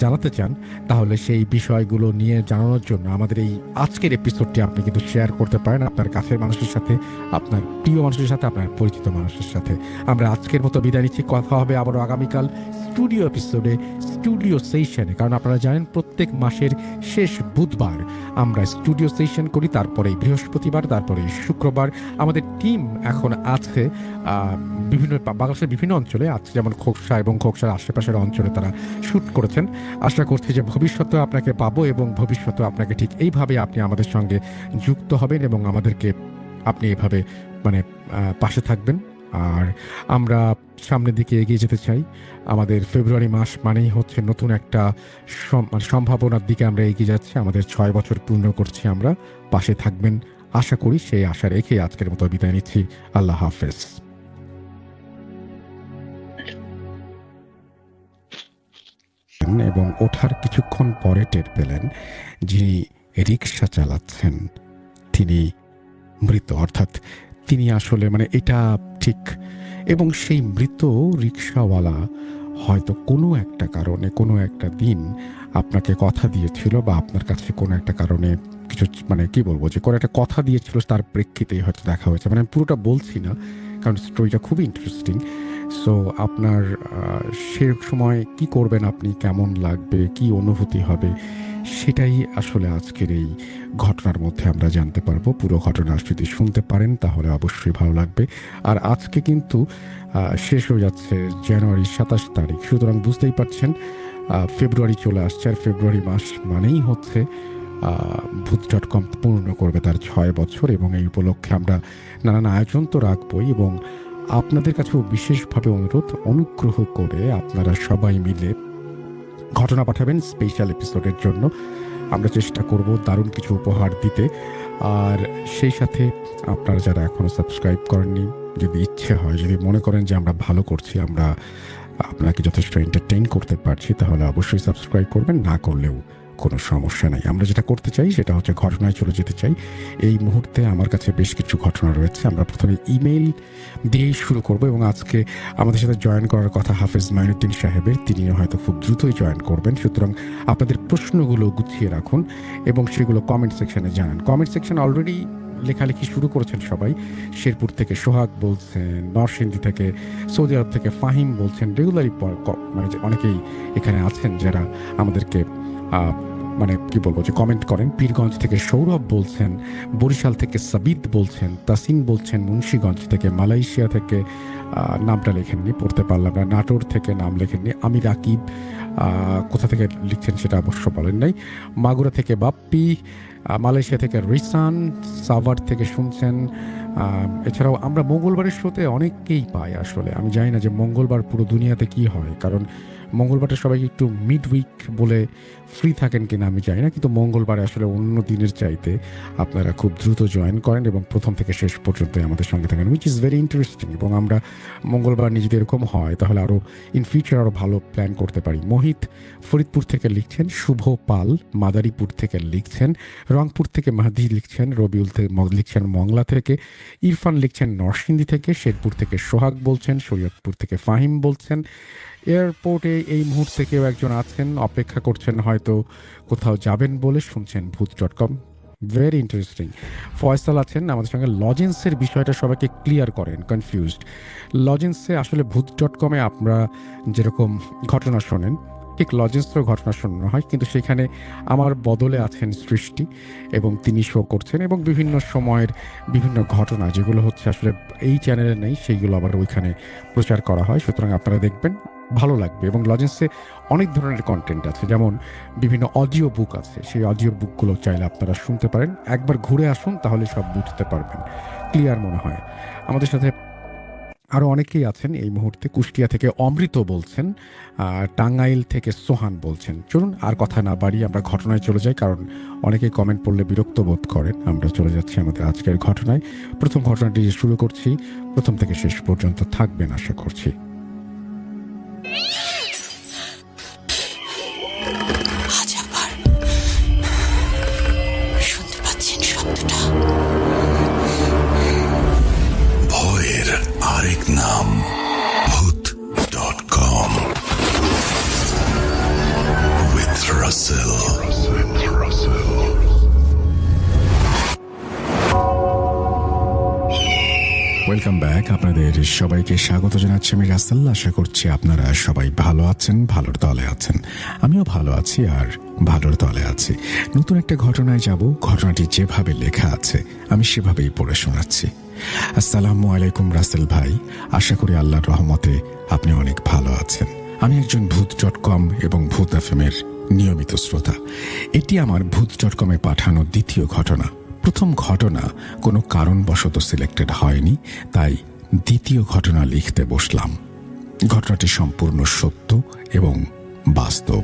জানাতে চান, তাহলে সেই বিষয়গুলো নিয়ে জানানোর জন্য আমাদের এই আজকের এপিসোডটি আপনি কিন্তু শেয়ার করতে পারেন আপনার কাছের মানুষের সাথে, আপনার প্রিয় মানুষের সাথে, আপনার পরিচিত মানুষের সাথে। আমরা আজকের মতো বিদায় নিচ্ছি, কথা হবে আবারও আগামীকাল স্টুডিও এপিসোডে, স্টুডিও সেশনে। কারণ আপনারা জানেন প্রত্যেক মাসের শেষ বুধবার আমরা স্টুডিও সেশন করি, তারপরে বৃহস্পতিবার, তারপরে শুক্রবার। আমাদের টিম এখন আছে বিভিন্ন বাংলাদেশের বিভিন্ন অঞ্চলে আছে, যেমন খোকসা এবং খোকসার আশেপাশের অঞ্চলে তারা শ্যুট করেছেন। আশা করছি যে ভবিষ্যতে আপনাকে পাবো এবং ভবিষ্যতে আপনাকে ঠিক এইভাবে আপনি আমাদের সঙ্গে যুক্ত হবেন এবং আমাদেরকে আপনি এভাবে মানে পাশে থাকবেন। আর আমরা সামনের দিকে এগিয়ে যেতে চাই। আমাদের ফেব্রুয়ারি মাস মানেই হচ্ছে নতুন একটা সম্ভাবনার দিকে আমরা এগিয়ে যাচ্ছি। আমাদের 6 বছর পূর্ণ করছি আমরা। পাশে থাকবেন আশা করি, সেই আশা রেখে আজকের মতো বিদায় নিচ্ছি। আল্লাহ হাফেজ। এবং ওঠার কিছুক্ষণ পরে টের পেলেন যিনি রিক্সা চালাচ্ছেন তিনি মৃত, অর্থাৎ তিনি আসলে মানে এটা ঠিক। এবং সেই মৃত রিক্সাওয়ালা হয়তো কোনো একটা কারণে কোনো একটা দিন আপনাকে কথা দিয়েছিল বা আপনার কাছে কোনো একটা কারণে কিছু মানে কি বলবো, যে কোনো একটা কথা দিয়েছিল, তার প্রেক্ষিতেই হয়তো দেখা হয়েছে। মানে আমি পুরোটা বলছি না, কারণ স্টোরিটা খুবই ইন্টারেস্টিং। সো আপনার সে সময় কি করবেন, আপনি কেমন লাগবে, কি অনুভূতি হবে, সেটাই আসলে আজকের এই ঘটনার মধ্যে আমরা জানতে পারবো। পুরো ঘটনা যদি শুনতে পারেন তাহলে অবশ্যই ভালো লাগবে। আর আজকে কিন্তু শেষ হয়ে যাচ্ছে জানুয়ারি 27 তারিখ, সুতরাং বুঝতেই পারছেন ফেব্রুয়ারি চলে আসছে। আর ফেব্রুয়ারি মাস মানেই হচ্ছে ভূত.com পূর্ণ করবে তার 6 বছর, এবং এই উপলক্ষে আমরা নানান আয়োজন তো রাখবই। এবং আপনাদের কাছেও বিশেষভাবে অনুগ্রহ করে আপনারা সবাই মিলে ঘটনা পাঠাবেন স্পেশাল এপিসোডের জন্য। আমরা চেষ্টা করব দারুণ কিছু উপহার দিতে। আর সেই সাথে আপনারা যারা এখনও সাবস্ক্রাইব করেননি, যদি ইচ্ছে হয়, যদি মনে করেন যে আমরা ভালো করছি, আমরা আপনাকে যথেষ্ট এন্টারটেইন করতে পারছি, তাহলে অবশ্যই সাবস্ক্রাইব করবেন। না করলেও কোনো সমস্যা নেই। আমরা যেটা করতে চাই সেটা হচ্ছে ঘটনায় চলে যেতে চাই। এই মুহূর্তে আমার কাছে বেশ কিছু ঘটনা রয়েছে। আমরা প্রথমে ইমেইল দিয়েই শুরু করব এবং আজকে আমাদের সাথে জয়েন করার কথা হাফেজ মাইনুদ্দিন সাহেবের, তিনিও হয়তো খুব দ্রুতই জয়েন করবেন। সুতরাং আপনাদের প্রশ্নগুলো গুছিয়ে রাখুন এবং সেগুলো কমেন্ট সেকশনে জানান। কমেন্ট সেকশন অলরেডি লেখালেখি শুরু করেছেন সবাই। শেরপুর থেকে সোহাগ বলছেন, নরসিংদী থেকে, সৌদি আরব থেকে ফাহিম বলছেন, রেগুলারই মানে অনেকেই এখানে আছেন যারা আমাদেরকে মানে কি বলবো যে কমেন্ট করেন। পীরগঞ্জ থেকে সৌরভ বলছেন, বরিশাল থেকে সাবিদ বলছেন, তাসিম বলছেন, মুন্সিগঞ্জ থেকে, মালয়েশিয়া থেকে নামটা লেখেননি, পড়তে পারলাম না, নাটোর থেকে নাম লেখেননি, আমি রাকিব কোথা থেকে লিখছেন সেটা অবশ্য বলেন নাই, মাগুরা থেকে বাপ্পি, মালয়েশিয়া থেকে রিসান, সাভার থেকে শুনছেন। এছাড়াও আমরা মঙ্গলবারের শোতে অনেককেই পাই। আসলে আমি জানি না যে মঙ্গলবার পুরো দুনিয়াতে কি হয়, কারণ মঙ্গলবারটা সবাই একটু মিড উইক বলে ফ্রি থাকেন কিনা আমি জানি না, কিন্তু মঙ্গলবারে আসলে অন্য দিনের চাইতে আপনারা খুব দ্রুত জয়েন করেন এবং প্রথম থেকে শেষ পর্যন্ত আমাদের সঙ্গে থাকেন, উইচ ইজ ভেরি ইন্টারেস্টিং। এবং আমরা মঙ্গলবার নিজে যদি এরকম হয় তাহলে আরও ইন ফিউচার আরও ভালো প্ল্যান করতে পারি। মোহিত ফরিদপুর থেকে লিখছেন, শুভ পাল মাদারীপুর থেকে লিখছেন, রংপুর থেকে মাহাদি লিখছেন, রবিউল লিখছেন মংলা থেকে, ইরফান লিখছেন নরসিংদী থেকে, শেরপুর থেকে সোহাগ বলছেন, শরীয়তপুর থেকে ফাহিম বলছেন, এয়ারপোর্টে এই মুহূর্তে কেউ একজন আছেন, অপেক্ষা করছেন হয়তো কোথাও যাবেন বলে, শুনছেন ভূত.com, ভেরি ইন্টারেস্টিং। ফয়সাল আছেন আমাদের সঙ্গে, লজেন্সের বিষয়টা সবাইকে ক্লিয়ার করেন, কনফিউজড। লজেন্সে আসলে ভূত.com-এ আপনারা যেরকম ঘটনা শোনেন ঠিক লজেন্সেরও ঘটনা শোনানো হয়, কিন্তু সেখানে আমার বদলে আছেন সৃষ্টি এবং তিনি শো করছেন এবং বিভিন্ন সময়ের বিভিন্ন ঘটনা যেগুলো হচ্ছে আসলে এই চ্যানেলে নেই সেইগুলো আবার ওইখানে প্রচার করা হয়। সুতরাং আপনারা দেখবেন, ভালো লাগবে। এবং লজেন্সে অনেক ধরনের কন্টেন্ট আছে, যেমন বিভিন্ন অডিও বুক আছে, সেই অডিও বুকগুলো চাইলে আপনারা শুনতে পারেন। একবার ঘুরে আসুন তাহলে সব বুঝতে পারবেন, ক্লিয়ার মনে হয়। আমাদের সাথে আরও অনেকেই আছেন এই মুহূর্তে। কুষ্টিয়া থেকে অমৃত বলছেন, টাঙ্গাইল থেকে সোহান বলছেন। চলুন আর কথা না বাড়িয়ে আমরা ঘটনায় চলে যাই, কারণ অনেকেই কমেন্ট পড়লে বিরক্ত বোধ করেন। আমরা চলে যাচ্ছি আমাদের আজকের ঘটনায়। প্রথম ঘটনাটি শুরু করছি, প্রথম থেকে শেষ পর্যন্ত থাকবেন আশা করছি। আজ আবার শুনতে পাচ্ছেন শব্দটা? ভয়ের আরেক নাম ভূত.com with Russell. Welcome back. আপনাদের সবাইকে স্বাগত জানাচ্ছি আমি রাসেল। আশা করছি আপনারা সবাই ভালো আছেন, ভালোর দলে আছেন। আমিও ভালো আছি আর ভালোর দলে আছি। নতুন একটা ঘটনায় যাব। ঘটনাটি যেভাবে লেখা আছে আমি সেভাবেই পড়ে শোনাচ্ছি। আসসালামু আলাইকুম রাসেল ভাই, আশা করি আল্লাহর রহমতে আপনি অনেক ভালো আছেন। আমি একজন ভূত.com এবং ভূত এফএম-এর নিয়মিত শ্রোতা। এটি আমার ভূত.com-এ পাঠানো দ্বিতীয় ঘটনা। প্রথম ঘটনা কোনো কারণবশত সিলেক্টেড হয়নি, তাই দ্বিতীয় ঘটনা লিখতে বসলাম। ঘটনাটি সম্পূর্ণ সত্য এবং বাস্তব।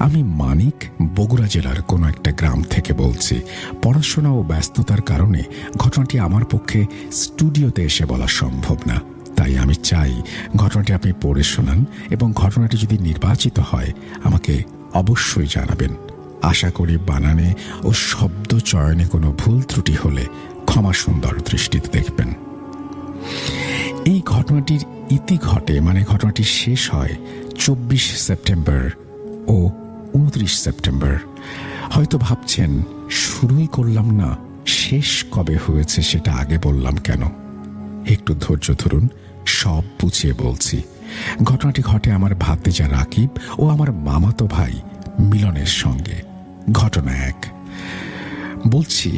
আমি মানিক, বগুড়া জেলার কোনো একটা গ্রাম থেকে বলছি। পড়াশোনা ও ব্যস্ততার কারণে ঘটনাটি আমার পক্ষে স্টুডিওতে এসে বলা সম্ভব না, তাই আমি চাই ঘটনাটি আপনি পড়ে শোনান এবং ঘটনাটি যদি নির্বাচিত হয় আমাকে অবশ্যই জানাবেন। আশা করি বানানে ও শব্দ চয়নে কোনো ভুল ত্রুটি হলে ক্ষমা সুন্দর দৃষ্টিতে দেখবেন। এই ঘটনাটির ইতি ঘটে, মানে ঘটনাটি শেষ হয় 24 সেপ্টেম্বর ও 29 সেপ্টেম্বর। হয়তো ভাবছেন শুরুই করলাম না, শেষ কবে হয়েছে সেটা আগে বললাম কেন? একটু ধৈর্য ধরুন, সব বুঝিয়ে বলছি। ঘটনাটি ঘটে আমার ভাতিজা রাকিব ও আমার মামাতো ভাই মিলনের সঙ্গে। ঘটনা 1। বলছি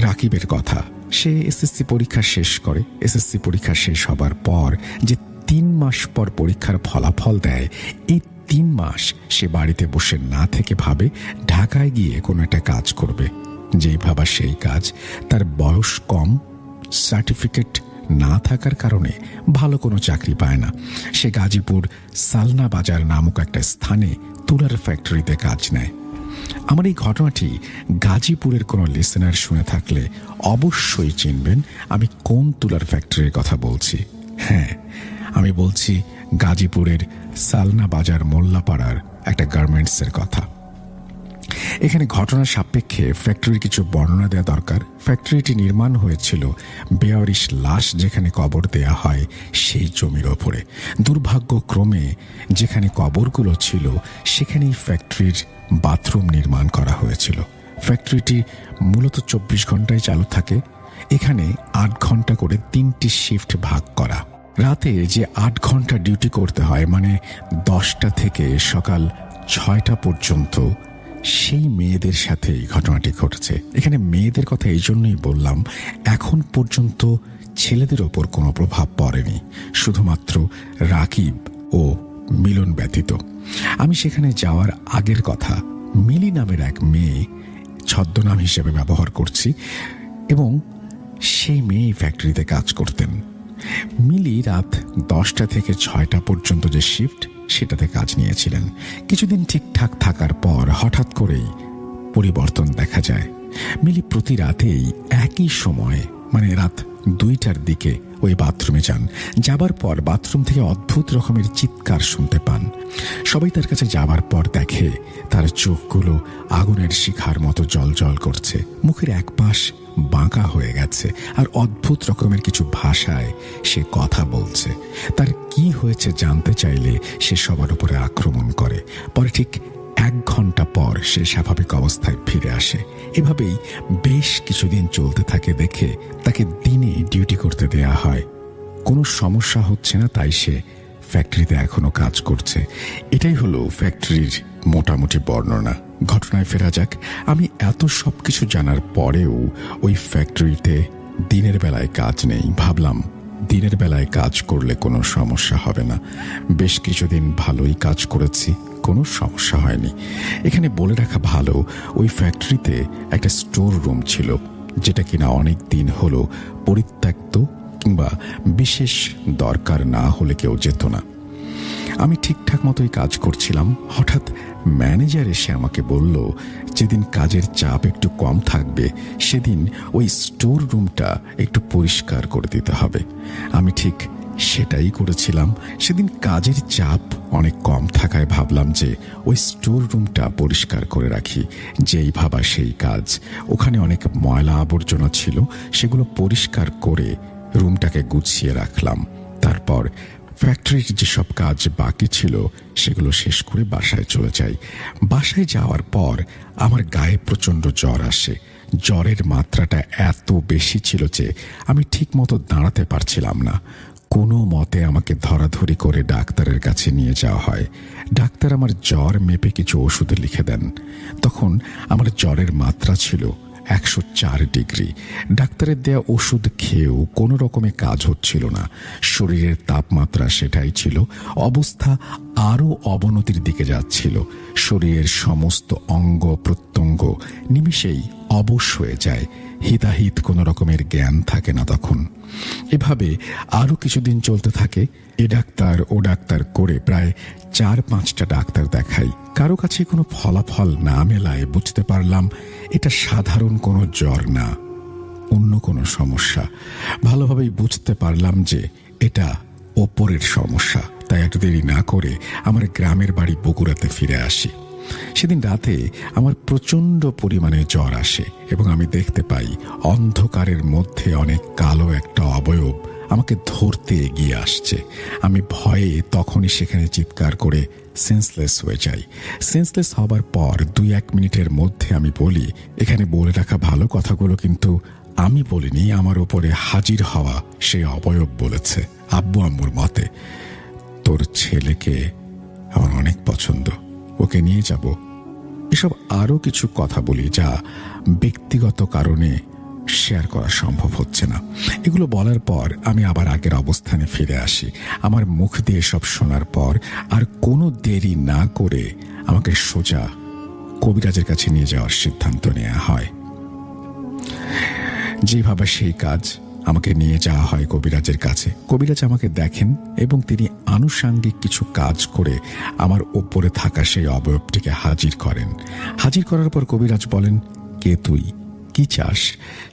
রাকিবের কথা। সে এসএসসি পরীক্ষা শেষ করে। এসএসসি পরীক্ষা শেষ হবার পর যে 3 মাস পর পরীক্ষার ফলাফল দেয়, এই 3 মাস সে বাড়িতে বসে না থেকে ভাবে ঢাকায় গিয়ে কোনো একটা কাজ করবে। যেই ভাবা সেই কাজ। তার বয়স কম, সার্টিফিকেট না থাকার কারণে ভালো কোনো চাকরি পায় না। সে গাজীপুর সালনা বাজার নামক একটা স্থানে তুলার ফ্যাক্টরিতে কাজ নেয়। আমার এই ঘটনাটি গাজীপুরের কোনো লিসেনার শুনে থাকলে অবশ্যই চিনবেন আমি কোন তুলার ফ্যাক্টরির কথা বলছি। হ্যাঁ, আমি বলছি গাজীপুরের সালনা বাজার মোল্লাপাড়ার একটা গার্মেন্টসের কথা। এখানে ঘটনার সাপেক্ষে ফ্যাক্টরির কিছু বর্ণনা দেওয়া দরকার। ফ্যাক্টরিটি নির্মাণ হয়েছিল বেয়ারিশ লাশ যেখানে কবর দেয়া হয় সেই জমির ওপরে। দুর্ভাগ্যক্রমে যেখানে কবরগুলো ছিল সেখানেই ফ্যাক্টরির বাথরুম নির্মাণ করা হয়েছিল। ফ্যাক্টরিটি মূলত 24 ঘন্টায় চালু থাকে। এখানে 8 ঘন্টা করে 3টি শিফট ভাগ করা। রাতে যে 8 ঘন্টা ডিউটি করতে হয়, মানে 10টা থেকে সকাল 6টা পর্যন্ত, সেই মেয়েদের সাথেই ঘটনাটি ঘটেছে। এখানে মেয়েদের কথা এই জন্যই বললাম, এখন পর্যন্ত ছেলেদের ওপর কোনো প্রভাব পড়েনি, শুধুমাত্র রাকিব ও মিলন ব্যতীত। আমি সেখানে যাওয়ার আগের কথা। মিলি নামের এক মেয়ে, ছদ্মনাম হিসেবে ব্যবহার করছি, এবং সেই মেয়ে ফ্যাক্টরিতে কাজ করতেন। মিলি রাত 10টা থেকে 6টা পর্যন্ত যে শিফট, সেটাতে কাজ নিয়েছিলেন। কিছুদিন ঠিকঠাক থাকার পর হঠাৎ করেই পরিবর্তন দেখা যায়। মিলি প্রতি রাতেই একই সময়ে মানে রাত 2টার দিকে ওই বাথরুমে যান। যাবার পর বাথরুম থেকে অদ্ভুত রকমের চিৎকার শুনতে পান। সবাই তার কাছে যাবার পর দেখে তার চোখগুলো আগুনের শিখার মতো জ্বলজ্বল করছে, মুখের এক পাশ বাঁকা হয়ে গেছে, আর অদ্ভুত রকমের কিছু ভাষায় সে কথা বলছে। তার কি হয়েছে জানতে চাইলে সে সবার উপরে আক্রমণ করে। পরে ঠিক 1 ঘন্টা পর সে স্বাভাবিক অবস্থায় ফিরে আসে। এভাবেই বেশ কিছুদিন চলতে থাকে দেখে তাকে দিনে ডিউটি করতে দেয়া হয়। কোনো সমস্যা হচ্ছে না, তাই সে ফ্যাক্টরিতে এখনো কাজ করছে। এটাই হলো ফ্যাক্টরির মোটামুটি বর্ণনা। ঘটনায় ফেরা যাক। আমি এত সব কিছু জানার পরেও ওই ফ্যাক্টরিতে দিনের বেলায় কাজ নেই। ভাবলাম দিনের বেলায় কাজ করলে কোনো সমস্যা হবে না। বেশ কিছুদিন ভালোই কাজ করেছি, কোনো সমস্যা হয়নি। এখানে বলে রাখা ভালো, ওই ফ্যাক্টরিতে একটা স্টোর রুম ছিল, যেটা কিনা অনেক দিন হলো পরিত্যক্ত, কিংবা বিশেষ দরকার না হলে কেউ যেত না। আমি ঠিকঠাক মতোই কাজ করছিলাম। হঠাৎ ম্যানেজার এসে আমাকে বলল, যেদিন কাজের চাপ একটু কম থাকবে সেদিন ওই স্টোর রুমটা একটু পরিষ্কার করে দিতে হবে। আমি ঠিক সেটাই করেছিলাম। সেদিন কাজের চাপ অনেক কম থাকায় ভাবলাম যে ওই স্টোর রুমটা পরিষ্কার করে রাখি। যেই ভাবা সেই কাজ। ওখানে অনেক ময়লা আবর্জনা ছিল, সেগুলো পরিষ্কার করে রুমটাকে গুছিয়ে রাখলাম। তারপর ফ্যাক্টরির যেসব কাজ বাকি ছিল সেগুলো শেষ করে বাসায় চলে যাই। বাসায় যাওয়ার পর আমার গায়ে প্রচণ্ড জ্বর আসে। জ্বরের মাত্রাটা এত বেশি ছিল যে আমি ঠিক মতো দাঁড়াতে পারছিলাম না। কোনো মতে আমাকে ধরাধরি করে ডাক্তারের কাছে নিয়ে যাওয়া হয়। ডাক্তার আমার জ্বর মেপে কিছু ওষুধ লিখে দেন। তখন আমার জ্বরের মাত্রা ছিল 104 ডিগ্রি। ডাক্তারের দেয়া ওষুধ খেয়েও কোনো রকমে কাজ হচ্ছিল না। শরীরের তাপমাত্রা সেটাই ছিল। অবস্থা আরও অবনতির দিকে যাচ্ছিল। শরীরের সমস্ত অঙ্গ প্রত্যঙ্গ নিমিষেই অবশ হয়ে যায়। হিতাহিত কোনো রকমের জ্ঞান থাকে না তখন। এভাবে আরও কিছুদিন চলতে থাকে। এ ডাক্তার ও ডাক্তার করে প্রায় 4-5টা ডাক্তার দেখাই। কারো কাছে কোনো ফলাফল না মেলায় বুঝতে পারলাম এটা সাধারণ কোনো জ্বর না, অন্য কোনো সমস্যা। ভালোভাবেই বুঝতে পারলাম যে এটা ওপরের সমস্যা। তাই এত দেরি না করে আমার গ্রামের বাড়ি বগুড়াতে ফিরে আসি। সেদিন রাতে আমার প্রচণ্ড পরিমাণে জ্বর আসে এবং আমি দেখতে পাই অন্ধকারের মধ্যে অনেক কালো একটা অবয়ব আমাকে ধরতে এগিয়ে আসছে। আমি ভয়ে তখনই সেখানে চিৎকার করে সেন্সলেস হয়ে যাই। সেন্সলেস হবার পর 2-1 মিনিটের মধ্যে আমি বলি, এখানে বলে রাখা ভালো, কথাগুলো কিন্তু আমি বলিনি, আমার উপরে হাজির হওয়া সেই অবয়ব বলেছে। আব্বু আম্মুর মতে, তোর ছেলেকে আমার অনেক পছন্দ, ওকে নিয়ে যাব। এসব আরও কিছু কথা বলি যা ব্যক্তিগত কারণে শেয়ার করা সম্ভব হচ্ছে না। এগুলো বলার পর আমি আবার আগের অবস্থানে ফিরে আসি। আমার মুখ দিয়ে সব শোনার পর আর কোনো দেরি না করে আমাকে সোজা কবিরাজের কাছে নিয়ে যাওয়ার সিদ্ধান্ত নেওয়া হয়। যেভাবে সেই কাজ, আমাকে নিয়ে যাওয়া হয় কবিরাজের কাছে। কবিরাজ আমাকে দেখেন এবং তিনি আনুষাঙ্গিক কিছু কাজ করে আমার ওপরে থাকা সেই অবয়বটিকে হাজির করেন। হাজির করার পর কবিরাজ বলেন, কে তুই, কি চাস?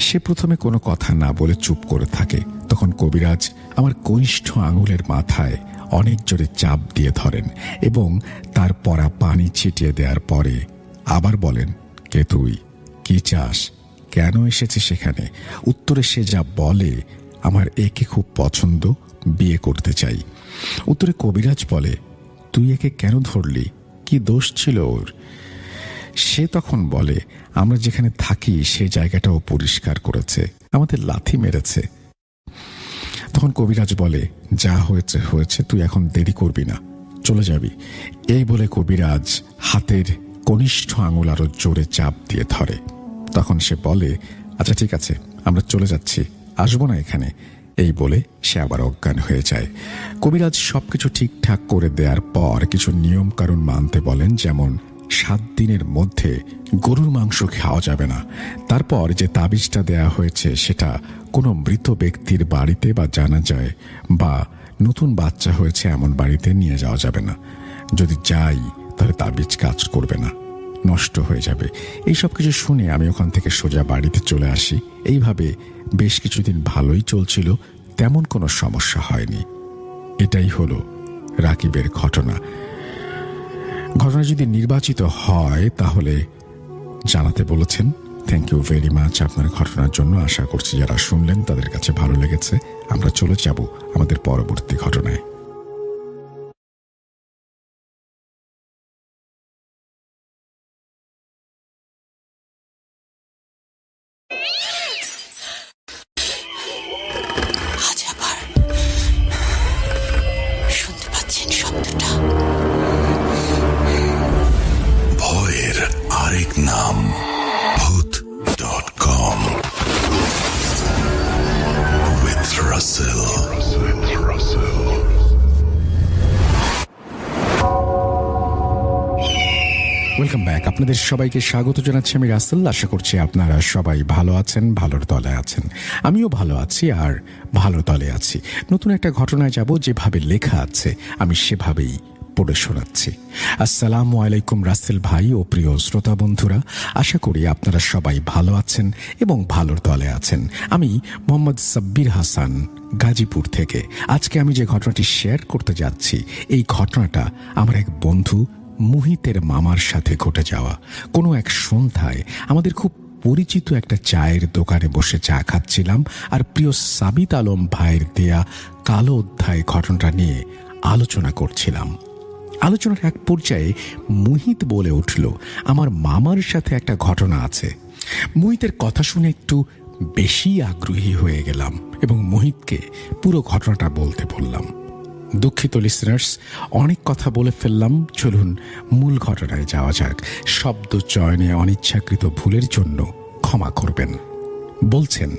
সে প্রথমে কোনো কথা না বলে চুপ করে থাকে। তখন কবিরাজ আমার কনিষ্ঠ আঙুলের মাথায় অনেক জোরে চাপ দিয়ে ধরেন এবং তার পরা পানি ছিটিয়ে দেওয়ার পরে আবার বলেন, কে তুই, কি চাস, কেন এসেছে সেখানে? উত্তরে সে যা বলে, আমার একে খুব পছন্দ, বিয়ে করতে চাই। উত্তরে কবিরাজ বলে, তুই একে কেন ধরলি, কি দোষ ছিল ওর? সে তখন বলে, আমরা যেখানে থাকি সে জায়গাটাও পরিষ্কার করেছে, আমাদের লাথি মেরেছে। তখন কবিরাজ বলে, যা হয়েছে হয়েছে, তুই এখন দেরি করবি না, চলে যাবি। এই বলে কবিরাজ হাতের কনিষ্ঠ আঙুল আরো জোরে চাপ দিয়ে ধরে। তখন সে বলে, আচ্ছা ঠিক আছে, আমরা চলে যাচ্ছি, আসবো না এখানে। এই বলে সে আবার অজ্ঞান হয়ে যায়। কবিরাজ সবকিছু ঠিকঠাক করে দেওয়ার পর কিছু নিয়ম কানুন মানতে বলেন, যেমন 7 দিনের মধ্যে গরুর মাংস খাওয়া যাবে না। তারপর যে তাবিজটা দেয়া হয়েছে সেটা কোনো মৃত ব্যক্তির বাড়িতে বা জানাজায় বা নতুন বাচ্চা হয়েছে এমন বাড়িতে নিয়ে যাওয়া যাবে না। যদি যাই তাহলে তাবিজ কাজ করবে না, নষ্ট হয়ে যাবে। এইসব কিছু শুনে আমি ওখান থেকে সোজা বাড়িতে চলে আসি। এইভাবে বেশ কিছুদিন ভালোই চলছিল, তেমন কোনো সমস্যা হয়নি। এটাই হলো রাকিবের ঘটনা। ঘটনা যদি নির্বাচিত হয় তাহলে জানাতে বলেছেন। থ্যাংক ইউ ভেরি মাচ আপনার ঘটনার জন্য। আশা করছি যারা শুনলেন তাদের কাছে ভালো লেগেছে। আমরা চলে যাব আমাদের পরবর্তী ঘটনায়। আজ আবার শুনতে পাচ্ছেন শব্দটা? ভয়ের আরেক নাম ভূত.com with Russell. Welcome back. আপনাদের সবাইকে স্বাগত জানাচ্ছি আমি রাসেল। আশা করছি আপনারা সবাই ভালো আছেন, ভালোর দলে আছেন। আমিও ভালো আছি আর ভালো দলে আছি। নতুন একটা ঘটনায় যাব, যেভাবে লেখা আছে আমি সেভাবেই পড়ে শোনাচ্ছি। আসসালামু আলাইকুম রাসেল ভাই ও প্রিয় শ্রোতা বন্ধুরা, আশা করি আপনারা সবাই ভালো আছেন এবং ভালোর দলে আছেন। আমি মোহাম্মদ সাব্বির হাসান, গাজীপুর থেকে। আজকে আমি যে ঘটনাটি শেয়ার করতে যাচ্ছি, এই ঘটনাটা আমার এক বন্ধু মুহিতের মামার সাথে ঘটে যাওয়া। কোনো এক সন্ধ্যায় আমাদের খুব পরিচিত একটা চায়ের দোকানে বসে চা খাচ্ছিলাম আর প্রিয় সাবিত আলম ভাইয়ের দেয়া কালো অধ্যায় ঘটনাটা নিয়ে আলোচনা করছিলাম। আলোচনার এক পর্যায়ে মুহিত বলে উঠল, আমার মামার সাথে একটা ঘটনা আছে। মুহিতের কথা শুনে একটু বেশি আগ্রহী হয়ে গেলাম এবং মুহিতকে পুরো ঘটনাটা বলতে বললাম। দুঃখিত লিসনার্স, অনেক কথা বলে ফেললাম। চলুন মূল ঘটনায় যাওয়া যাক। শব্দ চয়নে অনিচ্ছাকৃত ভুলের জন্য ক্ষমা করবেন। বলছেন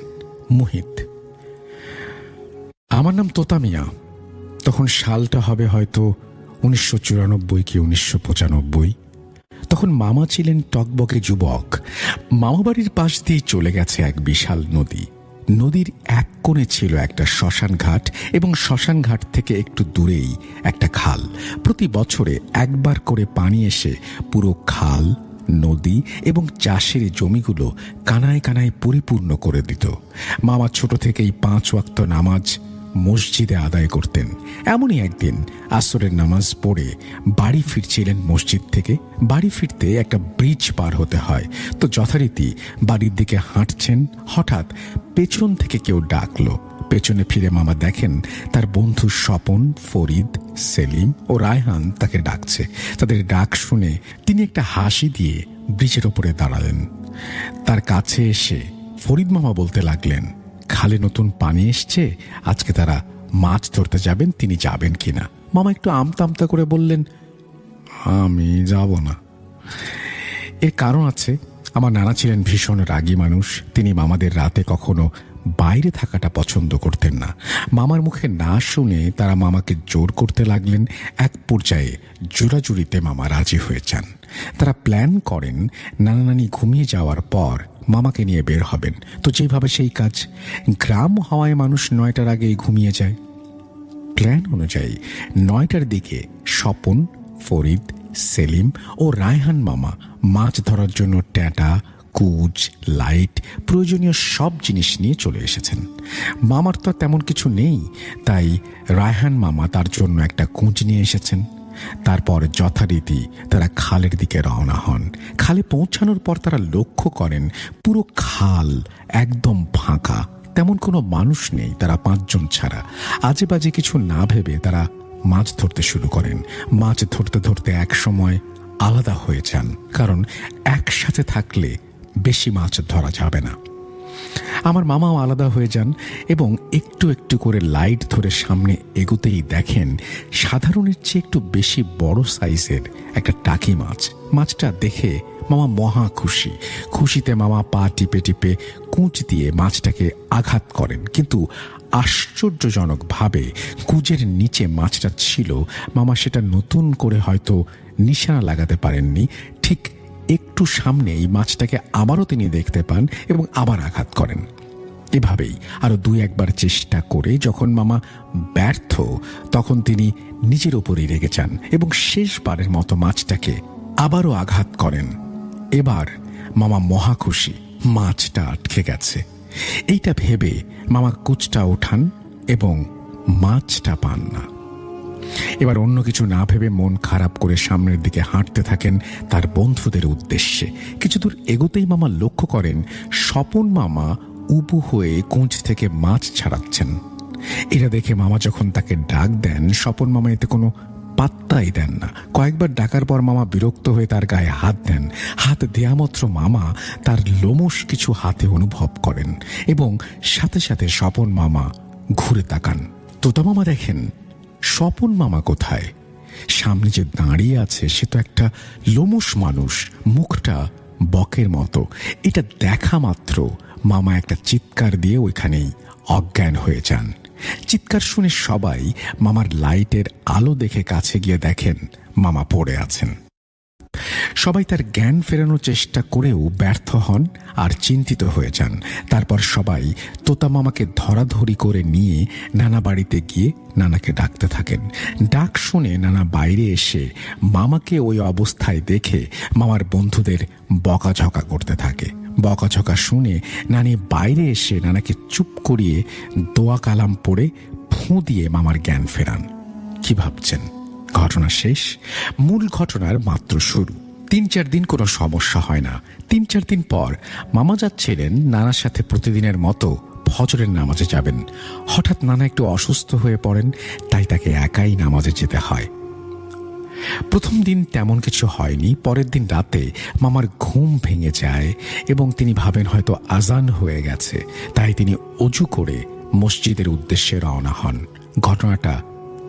মুহিত, আমার নাম তোতা মিয়া। তখন সালটা হবে হয়তো 1994 কি 1995। তখন মামা ছিলেন টকবকে যুবক। মামাবাড়ির পাশ দিয়ে চলে গেছে এক বিশাল নদী। নদীর এক কোণে ছিল একটা শ্মশান ঘাট এবং শ্মশান ঘাট থেকে একটু দূরেই একটা খাল। প্রতি বছরে একবার করে পানি এসে পুরো খাল, নদী এবং চাষের জমিগুলো কানায় কানায় পরিপূর্ণ করে দিত। মামা ছোট থেকেই 5 ওয়াক্ত নামাজ মসজিদে আদায় করতেন। এমনই একদিন আসরের নামাজ পড়ে বাড়ি ফিরছিলেন মসজিদ থেকে। বাড়ি ফিরতে একটা ব্রিজ পার হতে হয়, তো যথারীতি বাড়ির দিকে হাঁটছেন। হঠাৎ পেছন থেকে কেউ ডাকলো। পেছনে ফিরে মামা দেখেন তার বন্ধু স্বপন, ফরিদ, সেলিম ও রায়হান তাকে ডাকছে। তাদের ডাক শুনে তিনি একটা হাসি দিয়ে ব্রিজের ওপরে দাঁড়ালেন। তার কাছে এসে ফরিদ মামা বলতে লাগলেন, খালে নতুন পানি এসছে, আজকে তারা মাছ ধরতে যাবেন, তিনি যাবেন কিনা। মামা একটু আমতা আমতা করে বললেন, আমি যাব না। এর কারণ আছে। আমার নানা ছিলেন ভীষণ রাগী মানুষ। তিনি মামাদের রাতে কখনো বাইরে থাকাটা পছন্দ করতেন না। মামার মুখে না শুনে তারা মামাকে জোর করতে লাগলেন। এক পর্যায়ে জোরাজুরিতে মামা রাজি হয়ে যান। তারা প্ল্যান করেন নানা নানি ঘুমিয়ে যাওয়ার পর মামাকে নিয়ে বের হবেন। তো যেভাবে সেই কাজ। গ্রাম হওয়ায় মানুষ 9টার আগেই ঘুমিয়ে যায়। প্ল্যান অনুযায়ী 9টার দিকে স্বপন, ফরিদ, সেলিম ও রায়হান মামা মাছ ধরার জন্য ট্যাঁটা, কুচ, লাইট, প্রয়োজনীয় সব জিনিস নিয়ে চলে এসেছেন। মামার তো তেমন কিছু নেই, তাই রায়হান মামা তার জন্য একটা কুঁচ নিয়ে এসেছেন। তারপর যথারীতি তারা খালের দিকে রওনা হন। খালে পৌঁছানোর পর তারা লক্ষ্য করেন পুরো খাল একদম ফাঁকা, তেমন কোনো মানুষ নেই, তারা 5 জন ছাড়া। আজে বাজে কিছু না ভেবে তারা মাছ ধরতে শুরু করেন। মাছ ধরতে ধরতে এক সময় আলাদা হয়ে যান, কারণ একসাথে থাকলে বেশি মাছ ধরা যাবে না। আমার মামাও আলাদা হয়ে যান এবং একটু একটু করে লাইট ধরে সামনে এগোতেই দেখেন সাধারণের চেয়ে একটু বেশি বড় সাইজের একটা টাকি মাছ। মাছটা দেখে মামা মহা খুশি। খুশিতে মামা পা টিপে টিপে কুঁচ দিয়ে মাছটাকে আঘাত করেন, কিন্তু আশ্চর্যজনকভাবে কুঁজের নিচে মাছটা ছিল। মামা সেটা নতুন করে হয়তো নিশানা লাগাতে পারেননি। ঠিক একটু সামনে এই মাছটাকে আবারও তিনি দেখতে পান এবং আবার আঘাত করেন। এভাবেই আরো 2-1 বার চেষ্টা করে যখন মামা ব্যর্থ, তখন তিনি নিজের ওপরেই রেগে যান এবং শেষবারের মতো মাছটাকে আবারও আঘাত করেন। এবার মামা মহা খুশি, মাছটা আটকে গেছে। এইটা ভেবে মামা কুচটা ওঠান এবং মাছটা পান না। এবার অন্য কিছু না ভেবে মন খারাপ করে সামনের দিকে হাঁটতে থাকেন তার বন্ধুদের উদ্দেশ্যে। কিছু দূর এগোতেই মামা লক্ষ্য করেন স্বপন মামা উবু হয়ে কুঁচ থেকে মাছ ছাড়াচ্ছেন। এটা দেখে মামা যখন তাকে ডাক দেন, স্বপন মামা এতে কোনো পাত্তাই দেন না। কয়েকবার ডাকার পর মামা বিরক্ত হয়ে তার গায়ে হাত দেন। হাত দেয়া মাত্র মামা তার লোমশ কিছু হাতে অনুভব করেন এবং সাথে সাথে স্বপন মামা ঘুরে তাকান। তোতা মামা দেখেন স্বপন মামা কোথায়। সামনে যে দাঁড়িয়ে আছে সে তো একটা লোমশ মানুষ, মুখটা বকের মতো। এটা দেখা মাত্র মামা একটা চিৎকার দিয়ে ওইখানেই অজ্ঞান হয়ে যান। চিৎকার শুনে সবাই মামার লাইটের আলো দেখে কাছে গিয়ে দেখেন মামা পড়ে আছেন। সবাই তার জ্ঞান ফেরানোর চেষ্টা করেও ব্যর্থ হন আর চিন্তিত হয়ে যান। তারপর সবাই তোতা মামাকে ধরাধরি করে নিয়ে নানা বাড়িতে গিয়ে নানাকে ডাকতে থাকেন। ডাক শুনে নানা বাইরে এসে মামাকে ওই অবস্থায় দেখে মামার বন্ধুদের বকাঝকা করতে থাকে। বকাঝকা শুনে নানি বাইরে এসে নানাকে চুপ করিয়ে দোয়া কালাম পড়ে ফুঁ দিয়ে মামার জ্ঞান ফেরান। কি ভাবছেন ঘটনা শেষ? মূল ঘটনার মাত্র শুরু। ৩-৪ দিন কোনো সমস্যা হয় না। ৩-৪ দিন পর মামা যাচ্ছিলেন নানার সাথে প্রতিদিনের মতো ফজরের নামাজে যাবেন। হঠাৎ নানা একটু অসুস্থ হয়ে পড়েন, তাই তাকে একাই নামাজে যেতে হয়। প্রথম দিন তেমন কিছু হয়নি। পরের দিন রাতে মামার ঘুম ভেঙে যায় এবং তিনি ভাবেন হয়তো আজান হয়ে গেছে, তাই তিনি অজু করে মসজিদের উদ্দেশ্যে রওনা হন। ঘটনাটা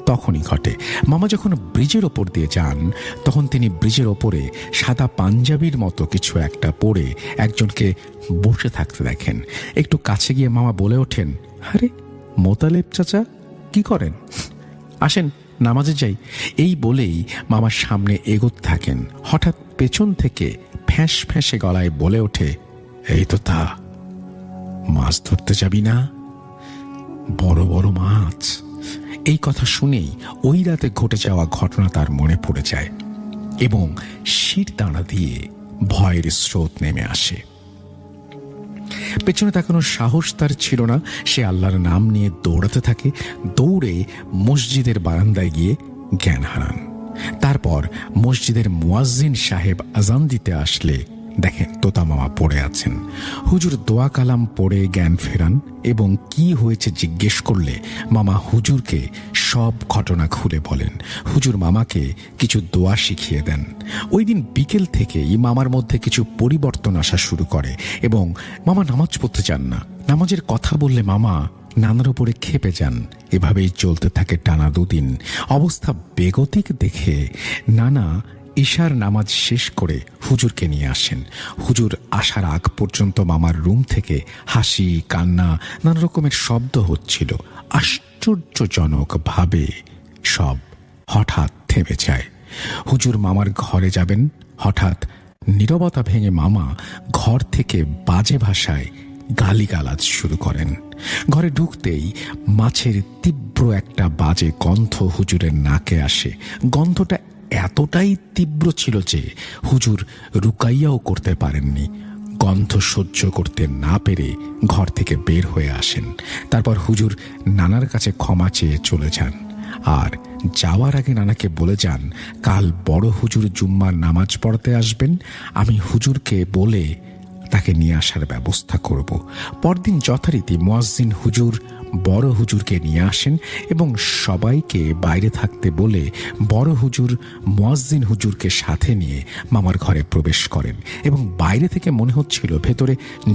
তখনই ঘটে। মামা যখন ব্রিজের ওপর দিয়ে যান তখন তিনি ব্রিজের ওপরে সাদা পাঞ্জাবির মতো কিছু একটা পরে একজনকে বসে থাকতে দেখেন। একটু কাছে গিয়ে মামা বলে ওঠেন, আরে মোতালেব চাচা, কি করেন? আসেন নামাজে যাই। এই বলেই মামার সামনে এগোতে থাকেন। হঠাৎ পেছন থেকে ফ্যাঁস ফ্যাঁসে গলায় বলে ওঠে, এই তো তা, মাছ ধরতে যাবি না? বড় বড় মাছ। এই কথা শুনেই ওই রাতে ঘটে যাওয়া ঘটনা তার মনে পড়ে যায় এবং শির দাঁড়া দিয়ে ভয়ের স্রোত নেমে আসে। পেছনে তাকানোর সাহস তার ছিল না। সে আল্লাহর নাম নিয়ে দৌড়াতে থাকে। দৌড়ে মসজিদের বারান্দায় গিয়ে জ্ঞান হারান। তারপর মসজিদের মুয়াজ্জিন সাহেব আজান দিতে আসলে দেখেন তোতা মামা পড়ে আছেন। হুজুর দোয়া কালাম পড়ে জ্ঞান ফেরান এবং কি হয়েছে জিজ্ঞেস করলে মামা হুজুরকে সব ঘটনা খুলে বলেন। হুজুর মামাকে কিছু দোয়া শিখিয়ে দেন। ওই দিন বিকেল থেকেই মামার মধ্যে কিছু পরিবর্তন আসা শুরু করে এবং মামা নামাজ পড়তে চান না। নামাজের কথা বললে মামা নানার উপরে ক্ষেপে যান। এভাবেই চলতে থাকে টানা 2 দিন। অবস্থা বেগতিক দেখে নানা ঈশার নামাজ শেষ করে হুজুরকে নিয়ে আসেন। হুজুর আসার আগ পর্যন্ত মামার রুম থেকে হাসি কান্না নানা রকমের শব্দ হচ্ছিল। আশ্চর্যজনকভাবে সব হঠাৎ থেমে যায়। হুজুর মামার ঘরে যাবেন, হঠাৎ নীরবতা ভেঙে মামা ঘর থেকে বাজে ভাষায় গালিগালাজ শুরু করেন। ঘরে ঢুকতেই মাছের তীব্র একটা বাজে গন্ধ হুজুরের নাকে আসে। গন্ধটা এতটাই তীব্র ছিল যে হুজুর রুকাইয়াও করতে পারেননি। গন্ধ সহ্য করতে না পেরে ঘর থেকে বের হয়ে আসেন। তারপর হুজুর নানার কাছে ক্ষমা চেয়ে চলে যান আর যাওয়ার আগে নানাকে বলে যান, কাল বড় হুজুর জুম্মার নামাজ পড়তে আসবেন, আমি হুজুরকে বলে তাকে নিয়ে আসার ব্যবস্থা করব। পরদিন যথারীতি মুয়াজ্জিন হুজুর বড় হুজুরকে নিয়ে আসেন এবং সবাইকে বাইরে থাকতে বলে বড় হুজুর মুয়াজ্জিন হুজুরকে সাথে নিয়ে মামার ঘরে প্রবেশ করেন এবং বাইরে থেকে মনে হচ্ছিল ভেতরে